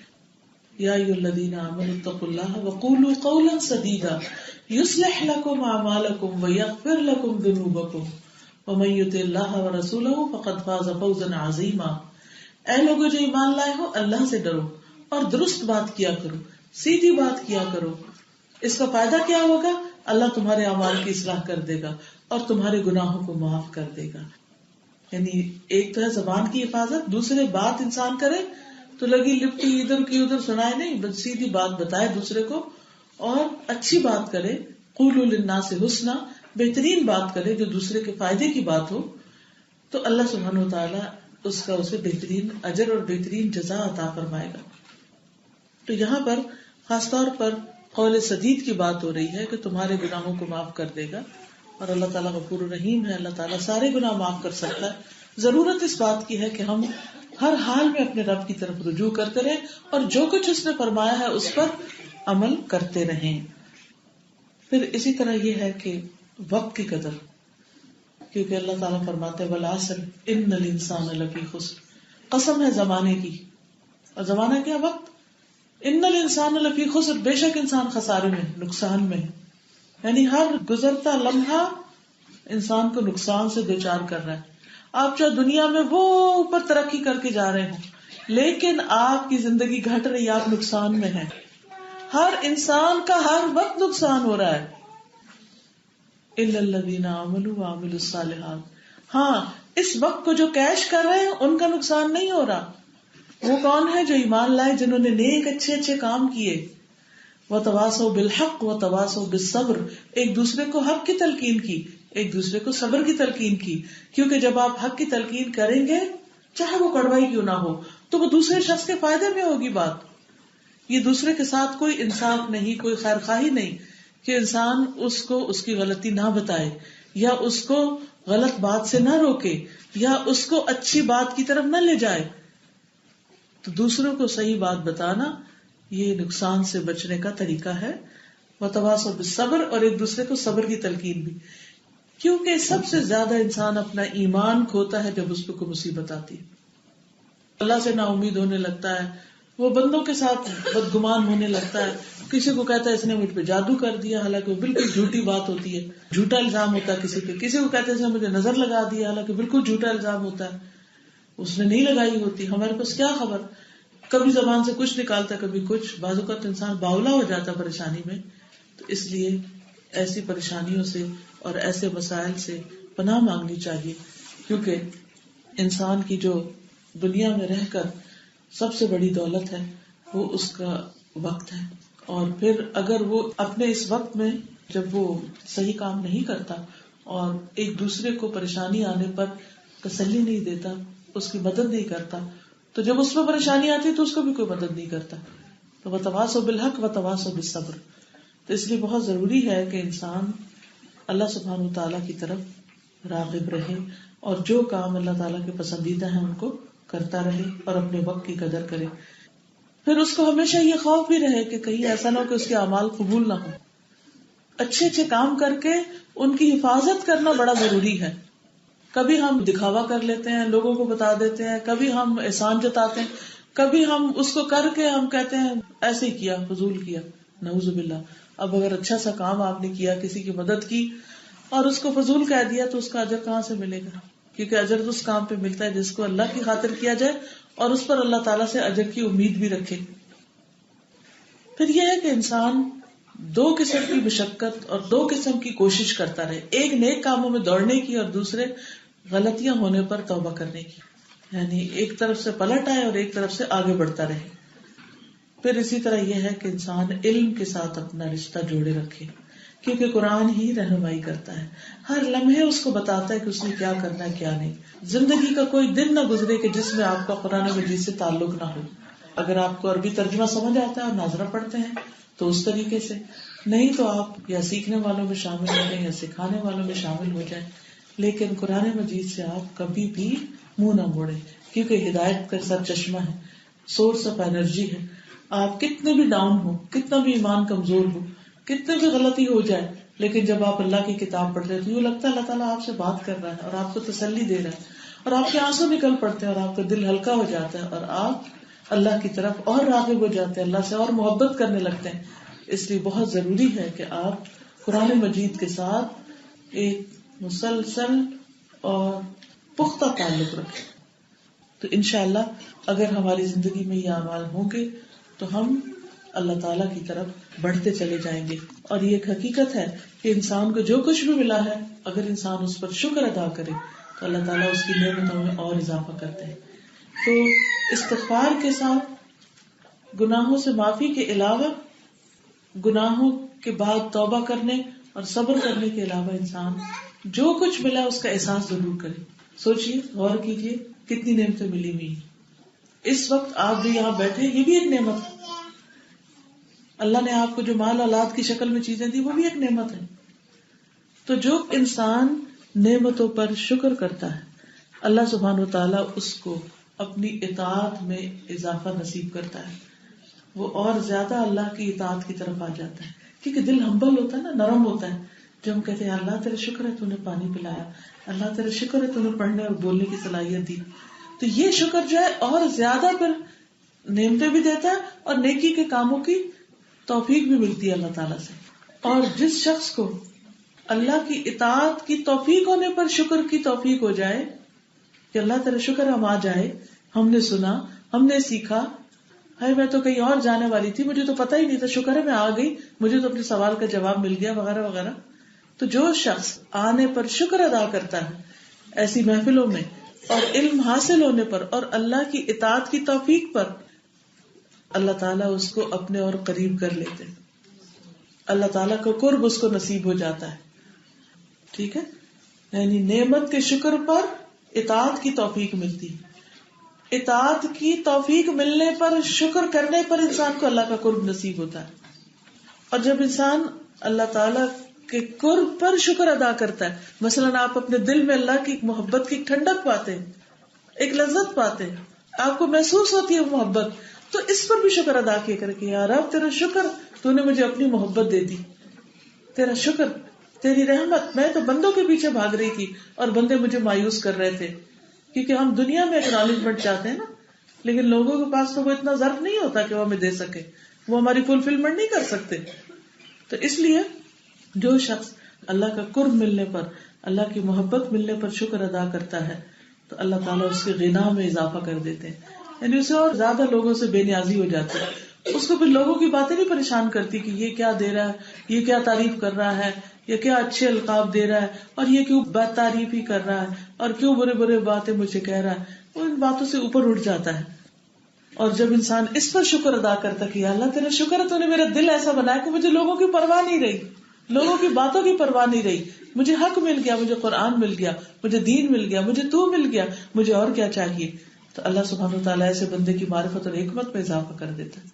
یا ایھا الذین آمنوا اتقوا اللہ وقولوا قولا سدیدا یصلح لکم اعمالکم ویغفر لکم ذنوبکم ومن یطع اللہ ورسولہ فقد فاز فوزا عظیما. اے لوگو جو ایمان لائے ہو، اللہ سے ڈرو اور درست بات کیا کرو، سیدھی بات کیا کرو. اس کا فائدہ کیا ہوگا؟ اللہ تمہارے اعمال کی اصلاح کر دے گا اور تمہارے گناہوں کو معاف کر دے گا. یعنی ایک تو ہے زبان کی حفاظت، دوسرے بات انسان کرے تو لگی لپٹی ادھر کی ادھر سنائے نہیں، بس سیدھی بات بتائے دوسرے کو اور اچھی بات کرے. قولوا للناس حسنا، بہترین بات کرے جو دوسرے کے فائدے کی بات ہو، تو اللہ سبحانہ وتعالی اس کا اسے بہترین اجر اور بہترین جزا عطا فرمائے گا. تو یہاں پر خاص طور پر قول سدید کی بات ہو رہی ہے کہ تمہارے گناہوں کو معاف کر دے گا اور اللہ تعالیٰ غفور الرحیم ہے. اللہ تعالیٰ سارے گناہ معاف کر سکتا ہے. ضرورت اس بات کی ہے کہ ہم ہر حال میں اپنے رب کی طرف رجوع کرتے رہیں اور جو کچھ اس نے فرمایا ہے اس پر عمل کرتے رہیں. پھر اسی طرح یہ ہے کہ وقت کی قدر، کیونکہ اللہ تعالیٰ فرماتے ہیں والعصر ان الانسان لفی خسر، قسم ہے زمانے کی، اور زمانہ کیا؟ وقت. ان الانسان لفی خسر، بے شک انسان خسارے میں، نقصان میں. یعنی ہر گزرتا لمحہ انسان کو نقصان سے دوچار کر رہا ہے. آپ چاہے دنیا میں وہ اوپر ترقی کر کے جا رہے ہوں لیکن آپ کی زندگی گھٹ رہی، آپ نقصان میں ہیں. ہر انسان کا ہر وقت نقصان ہو رہا ہے. الا الذین آمنوا وعملوا الصالحات، ہاں اس وقت کو جو کیش کر رہے ہیں ان کا نقصان نہیں ہو رہا. وہ کون ہے؟ جو ایمان لائے، جنہوں نے نیک اچھے اچھے کام کیے. وتواصوا بالحق وتواصوا بالصبر، ایک دوسرے کو حق کی تلقین کی، ایک دوسرے کو صبر کی تلقین کی. کیونکہ جب آپ حق کی تلقین کریں گے چاہے وہ کڑوائی کیوں نہ ہو تو وہ دوسرے شخص کے فائدے میں ہوگی بات. یہ دوسرے کے ساتھ کوئی انصاف نہیں، کوئی خیر خواہی نہیں کہ انسان اس کو اس کی غلطی نہ بتائے یا اس کو غلط بات سے نہ روکے یا اس کو اچھی بات کی طرف نہ لے جائے. تو دوسروں کو صحیح بات بتانا یہ نقصان سے بچنے کا طریقہ ہے. وتواصوا بالصبر، اور ایک دوسرے کو صبر کی تلقین بھی، کیونکہ سب سے زیادہ انسان اپنا ایمان کھوتا ہے جب اس پہ کوئی مصیبت آتی ہے، اللہ سے نا امید ہونے لگتا ہے، وہ بندوں کے ساتھ بدگمان ہونے لگتا ہے. کسی کو کہتا ہے اس نے مجھ پہ جادو کر دیا، حالانکہ وہ بالکل جھوٹی بات ہوتی ہے، جھوٹا الزام ہوتا ہے کسی پہ. کسی کو کہتے ہیں اس نے مجھے نظر لگا دیا، حالانکہ بالکل جھوٹا الزام ہوتا ہے، اس نے نہیں لگائی ہوتی، ہمارے پاس کیا خبر. کبھی زبان سے کچھ نکالتا ہے کبھی کچھ، بعض اوقات انسان باولا ہو جاتا ہے پریشانی میں. تو اس لیے ایسی پریشانیوں سے اور ایسے مسائل سے پناہ مانگنی چاہیے، کیونکہ انسان کی جو دنیا میں رہ کر سب سے بڑی دولت ہے وہ اس کا وقت ہے. اور پھر اگر وہ اپنے اس وقت میں جب وہ صحیح کام نہیں کرتا اور ایک دوسرے کو پریشانی آنے پر تسلی نہیں دیتا، اس کی مدد نہیں کرتا، تو جب اس میں پریشانی آتی ہے تو اس کو بھی کوئی مدد نہیں کرتا. تو وتواصوا بالحق وتواصوا بالصبر. تو اس لیے بہت ضروری ہے کہ انسان اللہ سبحانہ وتعالیٰ کی طرف راغب رہے اور جو کام اللہ تعالیٰ کے پسندیدہ ہیں ان کو کرتا رہے اور اپنے وقت کی قدر کرے. پھر اس کو ہمیشہ یہ خوف بھی رہے کہ کہیں ایسا نہ ہو کہ اس کے اعمال قبول نہ ہو. اچھے اچھے کام کر کے ان کی حفاظت کرنا بڑا ضروری ہے. کبھی ہم دکھاوا کر لیتے ہیں، لوگوں کو بتا دیتے ہیں، کبھی ہم احسان جتاتے ہیں، کبھی ہم اس کو کر کے ہم کہتے ہیں ایسے ہی کیا، فضول کیا، نعوذ باللہ. اب اگر اچھا سا کام آپ نے کیا، کسی کی مدد کی اور اس کو فضول کہہ دیا تو اس کا اجر کہاں سے ملے گا؟ کیونکہ اجر اس کام پہ ملتا ہے جس کو اللہ کی خاطر کیا جائے اور اس پر اللہ تعالیٰ سے اجر کی امید بھی رکھے. پھر یہ ہے کہ انسان دو قسم کی مشقت اور دو قسم کی کوشش کرتا رہے، ایک نیک کاموں میں دوڑنے کی اور دوسرے غلطیاں ہونے پر توبہ کرنے کی. یعنی ایک طرف سے پلٹ آئے اور ایک طرف سے آگے بڑھتا رہے. پھر اسی طرح یہ ہے کہ انسان علم کے ساتھ اپنا رشتہ جوڑے رکھے، کیونکہ قرآن ہی رہنمائی کرتا ہے، ہر لمحے اس کو بتاتا ہے کہ اس نے کیا کرنا ہے کیا نہیں. زندگی کا کوئی دن نہ گزرے کہ جس میں آپ کا قرآن مجید سے تعلق نہ ہو. اگر آپ کو عربی ترجمہ سمجھ آتا ہے اور ناظرہ پڑھتے ہیں تو اس طریقے سے، نہیں تو آپ یا سیکھنے والوں میں شامل ہو جائیں یا سکھانے والوں میں شامل ہو جائیں. لیکن قرآن مجید سے آپ کبھی بھی منہ نہ موڑیں، کیونکہ ہدایت کا سر چشمہ ہے، سورس آف انرجی ہے. آپ کتنے بھی ڈاؤن ہو، کتنا بھی ایمان کمزور ہو، کتنے بھی غلطی ہو جائے، لیکن جب آپ اللہ کی کتاب پڑھتے ہیں تو یہ لگتا ہے اللہ تعالیٰ آپ سے بات کر رہا ہے اور آپ کو تسلی دے رہا ہے اور آپ کے آنسو نکل پڑتے ہیں اور آپ کا دل ہلکا ہو جاتا ہے اور آپ اللہ کی طرف اور راغب ہو جاتے ہیں، اللہ سے اور محبت کرنے لگتے ہیں. اس لیے بہت ضروری ہے کہ آپ قرآن مجید کے ساتھ ایک مسلسل اور پختہ تعلق رکھیں. تو انشاءاللہ اگر ہماری زندگی میں یہ اعمال ہوں گے تو ہم اللہ تعالیٰ کی طرف بڑھتے چلے جائیں گے. اور یہ ایک حقیقت ہے کہ انسان کو جو کچھ بھی ملا ہے اگر انسان اس پر شکر ادا کرے تو اللہ تعالیٰ اس کی نعمتوں میں اور اضافہ کرتے ہیں. تو استغفار کے ساتھ گناہوں سے معافی کے علاوہ، گناہوں کے بعد توبہ کرنے اور صبر کرنے کے علاوہ انسان جو کچھ ملا اس کا احساس ضرور کرے. سوچئے، غور کیجئے کتنی نعمتیں ملی ہوئی. اس وقت آپ بھی یہاں بیٹھے، یہ بھی ایک نعمت ہے. اللہ نے آپ کو جو مال اولاد کی شکل میں چیزیں دی وہ بھی ایک نعمت ہے. تو جو انسان نعمتوں پر شکر کرتا ہے اللہ سبحانہ وتعالیٰ اس کو اپنی اطاعت میں اضافہ نصیب کرتا ہے. وہ اور زیادہ اللہ کی اطاعت کی طرف آ جاتا ہے، کیونکہ دل ہمبل ہوتا ہے نا، نرم ہوتا ہے. جب ہم کہتے ہیں اللہ تیرے شکر ہے تو نے پانی پلایا، اللہ تیرے شکر ہے تو نے پڑھنے اور بولنے کی صلاحیت دی، تو یہ شکر جو ہے اور زیادہ پھر نعمتیں بھی دیتا ہے اور نیکی کے کاموں کی توفیق بھی ملتی ہے اللہ تعالیٰ سے. اور جس شخص کو اللہ کی اطاعت کی توفیق ہونے پر شکر کی توفیق ہو جائے کہ اللہ تیرا شکر ہم آ جائے، ہم نے سنا، ہم نے سیکھا، ہے میں تو کہیں اور جانے والی تھی، مجھے تو پتہ ہی نہیں تھا، شکر ہے میں آ گئی، مجھے تو اپنے سوال کا جواب مل گیا، وغیرہ وغیرہ. تو جو شخص آنے پر شکر ادا کرتا ہے ایسی محفلوں میں اور علم حاصل ہونے پر اور اللہ کی اطاعت کی توفیق پر، اللہ تعالیٰ اس کو اپنے اور قریب کر لیتے، اللہ تعالیٰ کا قرب اس کو نصیب ہو جاتا ہے. ٹھیک ہے، یعنی نعمت کے شکر پر اطاعت کی توفیق ملتی. اطاعت کی توفیق ملنے پر، شکر کرنے پر انسان کو اللہ کا قرب نصیب ہوتا ہے. اور جب انسان اللہ تعالیٰ کے قرب پر شکر ادا کرتا ہے، مثلاً آپ اپنے دل میں اللہ کی محبت کی ٹھنڈک پاتے ہیں، ایک لذت پاتے ہیں، آپ کو محسوس ہوتی ہے محبت، تو اس پر بھی شکر ادا کیا کرے کہ یا رب تیرا شکر، تو نے مجھے اپنی محبت دے دی، تیرا شکر، تیری رحمت. میں تو بندوں کے پیچھے بھاگ رہی تھی اور بندے مجھے مایوس کر رہے تھے، کیونکہ ہم دنیا میں اکنالجمنٹ چاہتے ہیں نا، لیکن لوگوں کے پاس تو وہ اتنا ظرف نہیں ہوتا کہ وہ ہمیں دے سکے، وہ ہماری فلفلمنٹ نہیں کر سکتے. تو اس لیے جو شخص اللہ کا قرب ملنے پر، اللہ کی محبت ملنے پر شکر ادا کرتا ہے تو اللہ تعالیٰ اس کے غنا میں اضافہ کر دیتے ہیں، یعنی اسے اور زیادہ لوگوں سے بے نیازی ہو جاتی ہے. اس کو پھر لوگوں کی باتیں نہیں پریشان کرتی کہ یہ کیا دے رہا ہے، یہ کیا تعریف کر رہا ہے، یا کیا اچھے القاب دے رہا ہے، اور یہ کیوں بات تعریف ہی کر رہا ہے، اور کیوں برے برے باتیں مجھے کہہ رہا ہے، وہ ان باتوں سے اوپر اٹھ جاتا ہے. اور جب انسان اس پر شکر ادا کرتا کہ یا اللہ تیرا شکر ہے تو نے میرا دل ایسا بنایا کہ مجھے لوگوں کی پرواہ نہیں رہی، لوگوں کی باتوں کی پرواہ نہیں رہی، مجھے حق مل گیا، مجھے قرآن مل گیا، مجھے دین مل گیا، مجھے تو مل گیا، مجھے اور کیا چاہیے. تو اللہ سبحانہ وتعالیٰ ایسے بندے کی معرفت اور حکمت میں اضافہ کر دیتا ہے،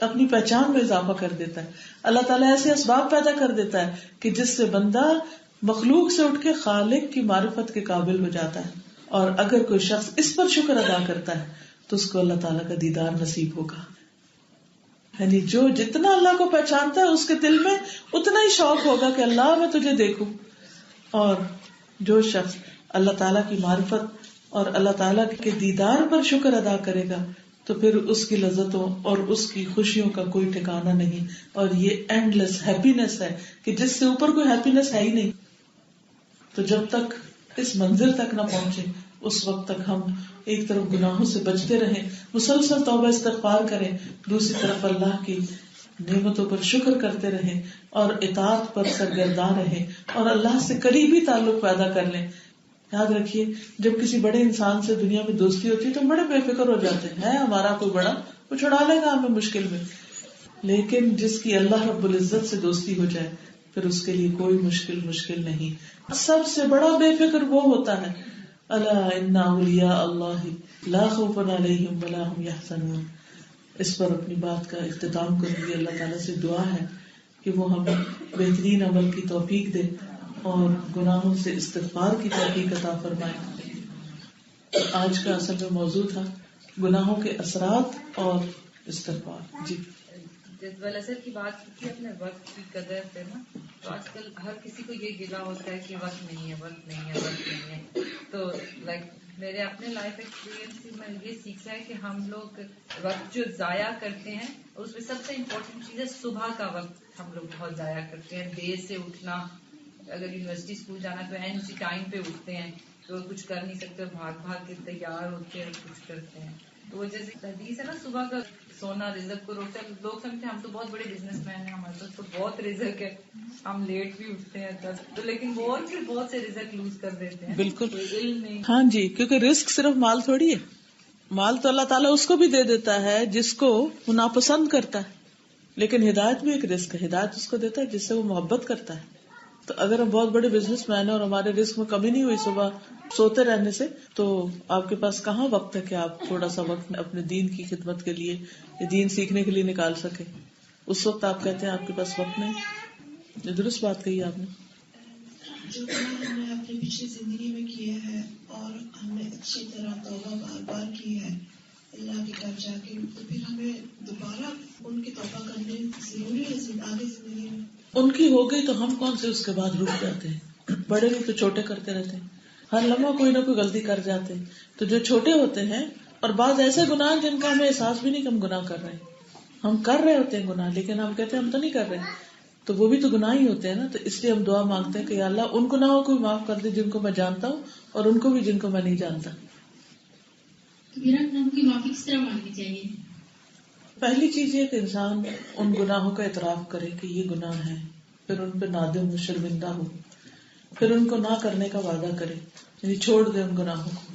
اپنی پہچان میں اضافہ کر دیتا ہے. اللہ تعالیٰ ایسے اسباب پیدا کر دیتا ہے کہ جس سے بندہ مخلوق سے اٹھ کے خالق کی معرفت کے قابل ہو جاتا ہے. اور اگر کوئی شخص اس پر شکر ادا کرتا ہے تو اس کو اللہ تعالیٰ کا دیدار نصیب ہوگا. یعنی جو جتنا اللہ کو پہچانتا ہے اس کے دل میں اتنا ہی شوق ہوگا کہ اللہ میں تجھے دیکھوں. اور جو شخص اللہ تعالیٰ کی معرفت اور اللہ تعالیٰ کے دیدار پر شکر ادا کرے گا تو پھر اس کی لذتوں اور اس کی خوشیوں کا کوئی ٹھکانہ نہیں. اور یہ اینڈلیس ہیپینس ہے کہ جس سے اوپر کوئی ہیپینس ہے ہی نہیں. تو جب تک اس منزل تک نہ پہنچے اس وقت تک ہم ایک طرف گناہوں سے بچتے رہیں، مسلسل توبہ استغفار کریں، دوسری طرف اللہ کی نعمتوں پر شکر کرتے رہیں اور اطاعت پر سرگرداں رہیں اور اللہ سے قریبی تعلق پیدا کر لیں. یاد رکھیے جب کسی بڑے انسان سے دنیا میں دوستی ہوتی ہے تو بڑے بے فکر ہو جاتے ہیں، ہمارا کوئی بڑا وہ چھڑا لے گا ہمیں مشکل میں. لیکن جس کی اللہ رب العزت سے دوستی ہو جائے پھر اس کے لیے کوئی مشکل نہیں. سب سے بڑا بے فکر وہ ہوتا ہے الا ان اولیاء اللہ لا خوف علیہم ولا هم یحزنون. اس پر اپنی بات کا اختتام کروں گی. اللہ تعالیٰ سے دعا ہے کہ وہ ہمیں بہترین عمل کی توفیق دے اور گناہوں سے استغفار کی توفیق عطا فرمائے. آج کا اصل میں موضوع تھا گناہوں کے اثرات اور استغفار. جی جذبہ اثر کی بات کی اپنے وقت کی قدر پہ نا، تو آج کل ہر کسی کو یہ گلا ہوتا ہے کہ وقت نہیں ہے. تو میرے اپنے لائف ایکسپیرینس سے میں یہ سیکھا ہے کہ ہم لوگ وقت جو ضائع کرتے ہیں اس میں سب سے امپورٹنٹ چیز ہے صبح کا وقت. ہم لوگ بہت ضائع کرتے ہیں، دیر سے اٹھنا. اگر یونیورسٹی اسکول جانا تو این سی ٹائم پہ اٹھتے ہیں تو کچھ کر نہیں سکتے، بھاگ کے تیار ہوتے ہیں کچھ کرتے ہیں. تو وہ جیسے حدیث ہے نا صبح کا سونا رزق کو روکتا ہے. لوگ سمجھتے ہیں ہم تو بہت بڑے بزنس مین ہیں، ہمارے پاس تو بہت رزق ہے، ہم لیٹ بھی اٹھتے ہیں تو لیکن بہت سے رزق لوز کر دیتے ہیں. بالکل علم نہیں. ہاں جی، کیونکہ رزق صرف مال تھوڑی ہے. مال تو اللہ تعالیٰ اس کو بھی دے دیتا ہے جس کو وہ ناپسند کرتا ہے، لیکن ہدایت بھی ایک رزق ہے. ہدایت اس کو دیتا ہے جس سے وہ محبت کرتا ہے. تو اگر ہم بہت بڑے بزنس مین ہیں اور ہمارے رزق میں کمی نہیں ہوئی صبح سوتے رہنے سے، تو آپ کے پاس کہاں وقت ہے کہ آپ تھوڑا سا وقت اپنے دین کی خدمت کے لیے یا دین سیکھنے کے لیے نکال سکیں. اس وقت آپ کہتے ہیں آپ کے پاس وقت نہیں. یہ درست بات کہی آپ نے. جو کام ہم نے اپنی پچھلی زندگی میں کیا ہے اور ہم نے اچھی طرح توبہ بار بار کی ہے اللہ کے گھر جا کے، تو پھر ہمیں دوبارہ ان کی توبہ کرنے ضروری ہے آگے زندگی میں. ان کی ہو گئی تو ہم کون سے اس کے بعد رک جاتے ہیں. بڑے بھی تو چھوٹے کرتے رہتے ہیں، ہر لمحہ کوئی نہ کوئی غلطی کر جاتے ہیں. تو جو چھوٹے ہوتے ہیں اور بعض ایسے گناہ جن کا ہمیں احساس بھی نہیں کہ ہم گناہ کر رہے ہیں، ہم کر رہے ہوتے ہیں گناہ لیکن ہم کہتے ہیں ہم تو نہیں کر رہے، تو وہ بھی تو گناہ ہی ہوتے ہیں نا. تو اس لیے ہم دعا مانگتے ہیں کہ یا اللہ ان گناہوں کو بھی معاف کر دے جن کو میں جانتا ہوں اور ان کو بھی جن کو میں نہیں جانتا. میرا گناہوں کی معافی کس طرح مانگنی چاہیے؟ پہلی چیز یہ کہ انسان ان گناہوں کا اعتراف کرے کہ یہ گناہ ہے، پھر ان پہ نادم ہو، شرمندہ ہو، پھر ان کو نہ کرنے کا وعدہ کرے، یعنی چھوڑ دے ان گناہوں کو.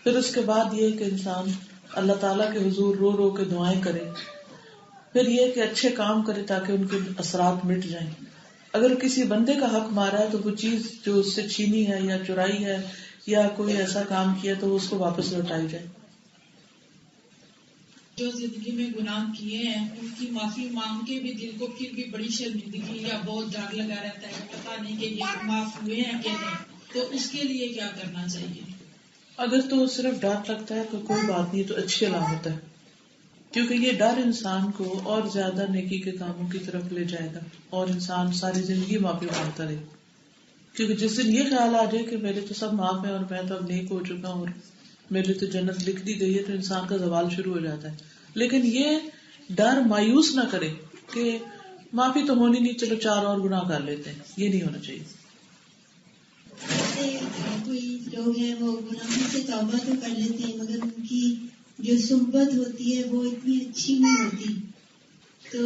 پھر اس کے بعد یہ کہ انسان اللہ تعالیٰ کے حضور رو رو کے دعائیں کرے. پھر یہ کہ اچھے کام کرے تاکہ ان کے اثرات مٹ جائیں. اگر کسی بندے کا حق مارا ہے تو وہ چیز جو اس سے چھینی ہے یا چرائی ہے یا کوئی ایسا کام کیا تو اس کو واپس لوٹائی جائے. جو زندگی میں گناہ کیے ہیں ان کی معافی مانگ کے بھی دل کو پھر بھی بڑی شرمندگی یا بہت ڈر لگا رہتا ہے، پتہ نہیں کہ یہ معاف ہوئے ہیں کہ نہیں، تو اس کے لیے کیا کرنا چاہیے؟ اگر تو صرف ڈر لگتا ہے تو کوئی بات نہیں، تو اچھی علامت ہے، کیونکہ یہ ڈر انسان کو اور زیادہ نیکی کے کاموں کی طرف لے جائے گا اور انسان ساری زندگی معافی مانگتا رہے. کیونکہ جس دن یہ خیال آ جائے کہ میرے تو سب معاف ہیں اور میں تو اب نیک ہو چکا ہوں اور میرے تو جنت لکھ دی گئی ہے، تو انسان کا زوال شروع ہو جاتا ہے. لیکن یہ ڈر مایوس نہ کرے کہ معافی تو ہونی نہیں، چلو 4 اور گناہ کر لیتے ہیں، یہ نہیں ہونا چاہیے. کوئی لوگ ہیں وہ گناہوں سے توبہ تو کر لیتے ہیں مگر ان کی جو صحبت ہوتی ہے وہ اتنی اچھی نہیں ہوتی، تو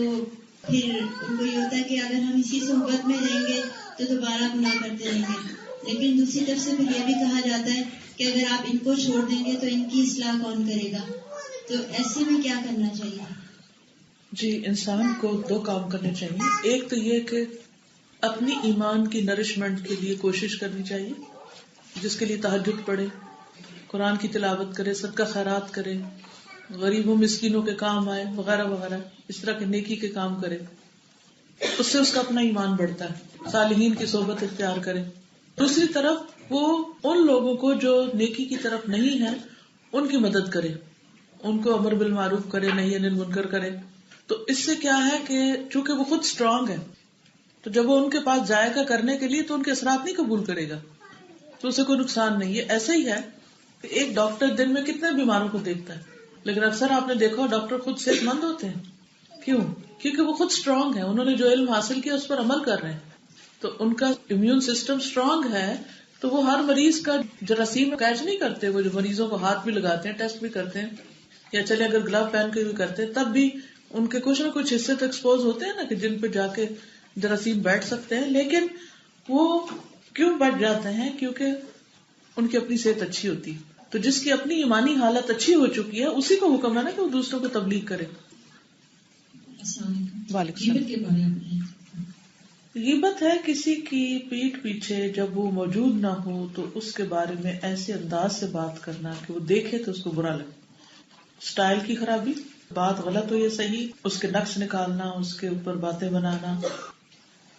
پھر ان کو یہ ہوتا ہے کہ اگر ہم اسی صحبت میں رہیں گے تو دوبارہ گناہ کرتے رہیں گے. لیکن دوسری طرف سے پھر یہ بھی کہا جاتا ہے کہ اگر آپ ان کو چھوڑ دیں گے تو ان کی اصلاح کون کرے گا. تو ایسے میں کیا کرنا چاہیے؟ جی، انسان کو 2 کام کرنے چاہیے. ایک تو یہ کہ اپنی ایمان کی نرشمنٹ کے لیے کوشش کرنی چاہیے، جس کے لیے تہجد پڑھے، قرآن کی تلاوت کرے، صدقہ خیرات کرے، غریبوں مسکینوں کے کام آئے وغیرہ وغیرہ، اس طرح کے نیکی کے کام کرے. اس سے اس کا اپنا ایمان بڑھتا ہے. صالحین کی صحبت اختیار کرے. دوسری طرف وہ ان لوگوں کو جو نیکی کی طرف نہیں ہے ان کی مدد کرے، ان کو امر بالمعروف کرے، نہی عن المنکر کرے. تو اس سے کیا ہے کہ چونکہ وہ خود اسٹرانگ ہے تو جب وہ ان کے پاس جائے گا کرنے کے لیے تو ان کے اثرات نہیں قبول کرے گا، تو اسے کوئی نقصان نہیں ہے. ایسا ہی ہے کہ ایک ڈاکٹر دن میں کتنے بیماروں کو دیکھتا ہے، لیکن اکثر آپ نے دیکھا ڈاکٹر خود صحت مند ہوتے ہیں. کیوں؟ کیونکہ وہ خود اسٹرانگ ہے، انہوں نے جو علم حاصل کیا اس پر عمل کر رہے ہیں، تو ان کا امیون سسٹم اسٹرانگ ہے. تو وہ ہر مریض کا جراثیم کیچ نہیں کرتے. وہ جو مریضوں کو ہاتھ بھی لگاتے ہیں، ٹیسٹ بھی کرتے ہیں، یا چلے اگر گلو پہن کے بھی کرتے ہیں، تب بھی ان کے کچھ نہ کچھ حصے تو ایکسپوز ہوتے ہیں نا کہ جن پہ جا کے جراثیم بیٹھ سکتے ہیں. لیکن وہ کیوں بیٹھ جاتے ہیں؟ کیونکہ ان کی اپنی صحت اچھی ہوتی ہے. تو جس کی اپنی ایمانی حالت اچھی ہو چکی ہے اسی کو حکم ہے نا کہ وہ دوسروں کو تبلیغ کرے. وعلیکم السلام. غیبت ہے کسی کی پیٹھ پیچھے جب وہ موجود نہ ہو تو اس کے بارے میں ایسے انداز سے بات کرنا کہ وہ دیکھے تو اس کو برا لگے. سٹائل کی خرابی، بات غلط ہو یا صحیح، اس کے نقص نکالنا، اس کے اوپر باتیں بنانا،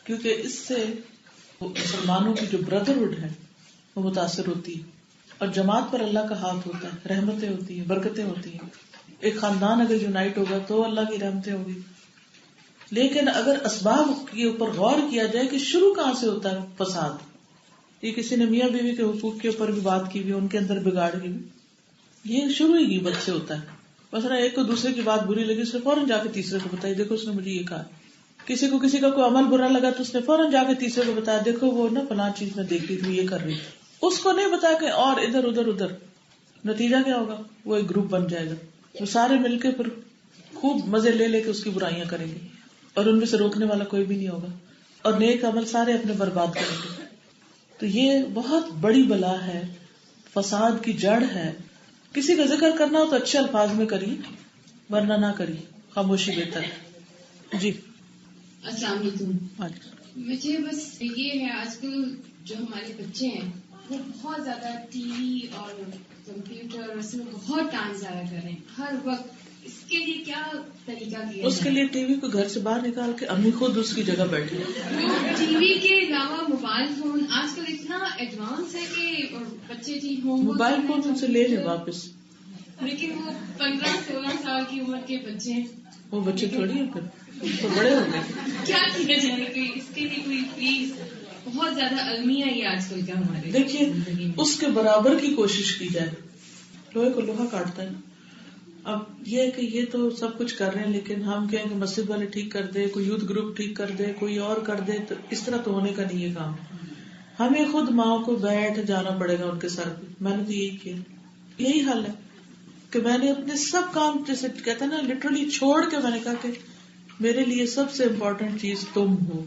کیونکہ اس سے مسلمانوں کی جو بردرہڈ ہے وہ متاثر ہوتی ہے اور جماعت پر اللہ کا ہاتھ ہوتا ہے، رحمتیں ہوتی ہیں، برکتیں ہوتی ہیں. ایک خاندان اگر یونائٹ ہوگا تو اللہ کی رحمتیں ہوگی. لیکن اگر اسباب کے اوپر غور کیا جائے کہ شروع کہاں سے ہوتا ہے فساد، یہ کسی نے میاں بیوی کے حقوق کے اوپر بھی بات کی ہوئی، ان کے اندر بگاڑ کی ہوئی، یہ شروع ہی غیبت سے ہوتا ہے. مثلا ایک کو دوسرے کی بات بری لگی، اس نے فوراً جا کے تیسرے کو بتائی، دیکھو اس نے مجھے یہ کہا. کسی کو کسی کا کوئی عمل برا لگا تو اس نے فوراً جا کے تیسرے کو بتایا، دیکھو وہ نا فلاں چیز میں دیکھ رہی تھی، یہ کر رہی تھی. اس کو نہیں بتایا کہ اور ادھر ادھر ادھر. نتیجہ کیا ہوگا؟ وہ ایک گروپ بن جائے گا، وہ سارے مل کے پھر خوب مزے لے لے کے اس کی برائیاں کریں گے اور ان میں سے روکنے والا کوئی بھی نہیں ہوگا اور نیک عمل سارے اپنے برباد کریں گے. تو یہ بہت بڑی بلا ہے، فساد کی جڑ ہے. کسی کا ذکر کرنا ہو تو اچھے الفاظ میں کریے، ورنہ نہ کریے، خاموشی بہتر ہے. جی السلام علیکم. مجھے بس یہ ہے آج کل جو ہمارے بچے ہیں وہ بہت زیادہ ٹی وی اور کمپیوٹر اس میں بہت ٹائم ضائع کر رہے ہیں ہر وقت. اس کے لیے کیا طریقہ کیا؟ اس کے لیے ٹی وی کو گھر سے باہر نکال کے امی خود اس کی جگہ بیٹھے. ٹی وی کے علاوہ موبائل فون آج کل اتنا ایڈوانس ہے کہ بچے موبائل فون ان سے لے لیں واپس. لیکن وہ 15-16 سال کی عمر کے بچے ہیں، وہ بچے تھوڑی ہیں پھر تو بڑے ہو گئے. کیا کیا جائے کہ اس کے لیے کوئی پلیز بہت زیادہ المیہ ہے آج کل کا ہمارے. دیکھیے اس کے برابر کی کوشش کی جائے. لوہے کو لوہا کاٹتا ہے. اب یہ ہے کہ یہ تو سب کچھ کر رہے ہیں لیکن ہم کہیں کہ مسجد والے ٹھیک کر دے، کوئی یوتھ گروپ ٹھیک کر دے، کوئی اور کر دے، تو اس طرح تو ہونے کا نہیں ہے کام. ہمیں خود ماں کو بیٹھ جانا پڑے گا ان کے سر پہ. میں نے تو یہی کیا، یہی حل ہے کہ میں نے اپنے سب کام جیسے کہتے ہیں نا لٹرلی چھوڑ کے میں نے کہا کہ میرے لیے سب سے امپورٹنٹ چیز تم ہو.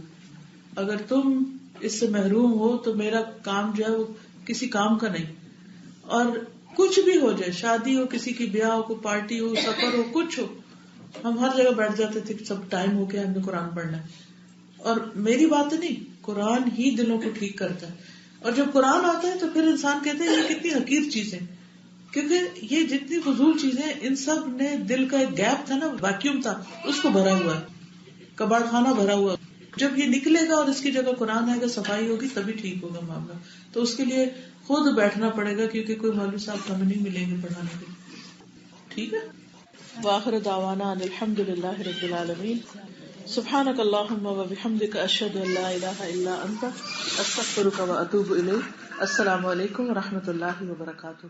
اگر تم اس سے محروم ہو تو میرا کام جو ہے وہ کسی کام کا نہیں. اور کچھ بھی ہو جائے، شادی ہو، کسی کی بیاہ ہو، کوئی پارٹی ہو، سفر ہو، کچھ ہو، ہم ہر جگہ بیٹھ جاتے تھے کہ سب ٹائم ہو گیا ہم نے قرآن پڑھنا ہے. اور میری بات نہیں، قرآن ہی دلوں کو ٹھیک کرتا ہے. اور جب قرآن آتا ہے تو پھر انسان کہتے ہیں یہ کتنی حقیر چیزیں، کیونکہ یہ جتنی فضول چیزیں ان سب نے دل کا ایک گیپ تھا نا، ویکیوم تھا، اس کو بھرا ہوا ہے، کباڑ خانہ بھرا ہوا. جب یہ نکلے گا اور اس کی جگہ قرآن آئے گا، صفائی ہوگی، تبھی ٹھیک ہوگا معاملہ. تو اس کے لیے خود بیٹھنا پڑے گا کیونکہ کوئی مولوی صاحب ہمیں نہیں ملیں گے پڑھانے کے لیے. ٹھیک ہے. وآخر دعوانا ان الحمد للہ رب العالمین. سبحانک اللہم وبحمدک اشہد ان لا الہ الا انت استغفرک واتوب الیک. السلام علیکم ورحمۃ اللہ وبرکاتہ.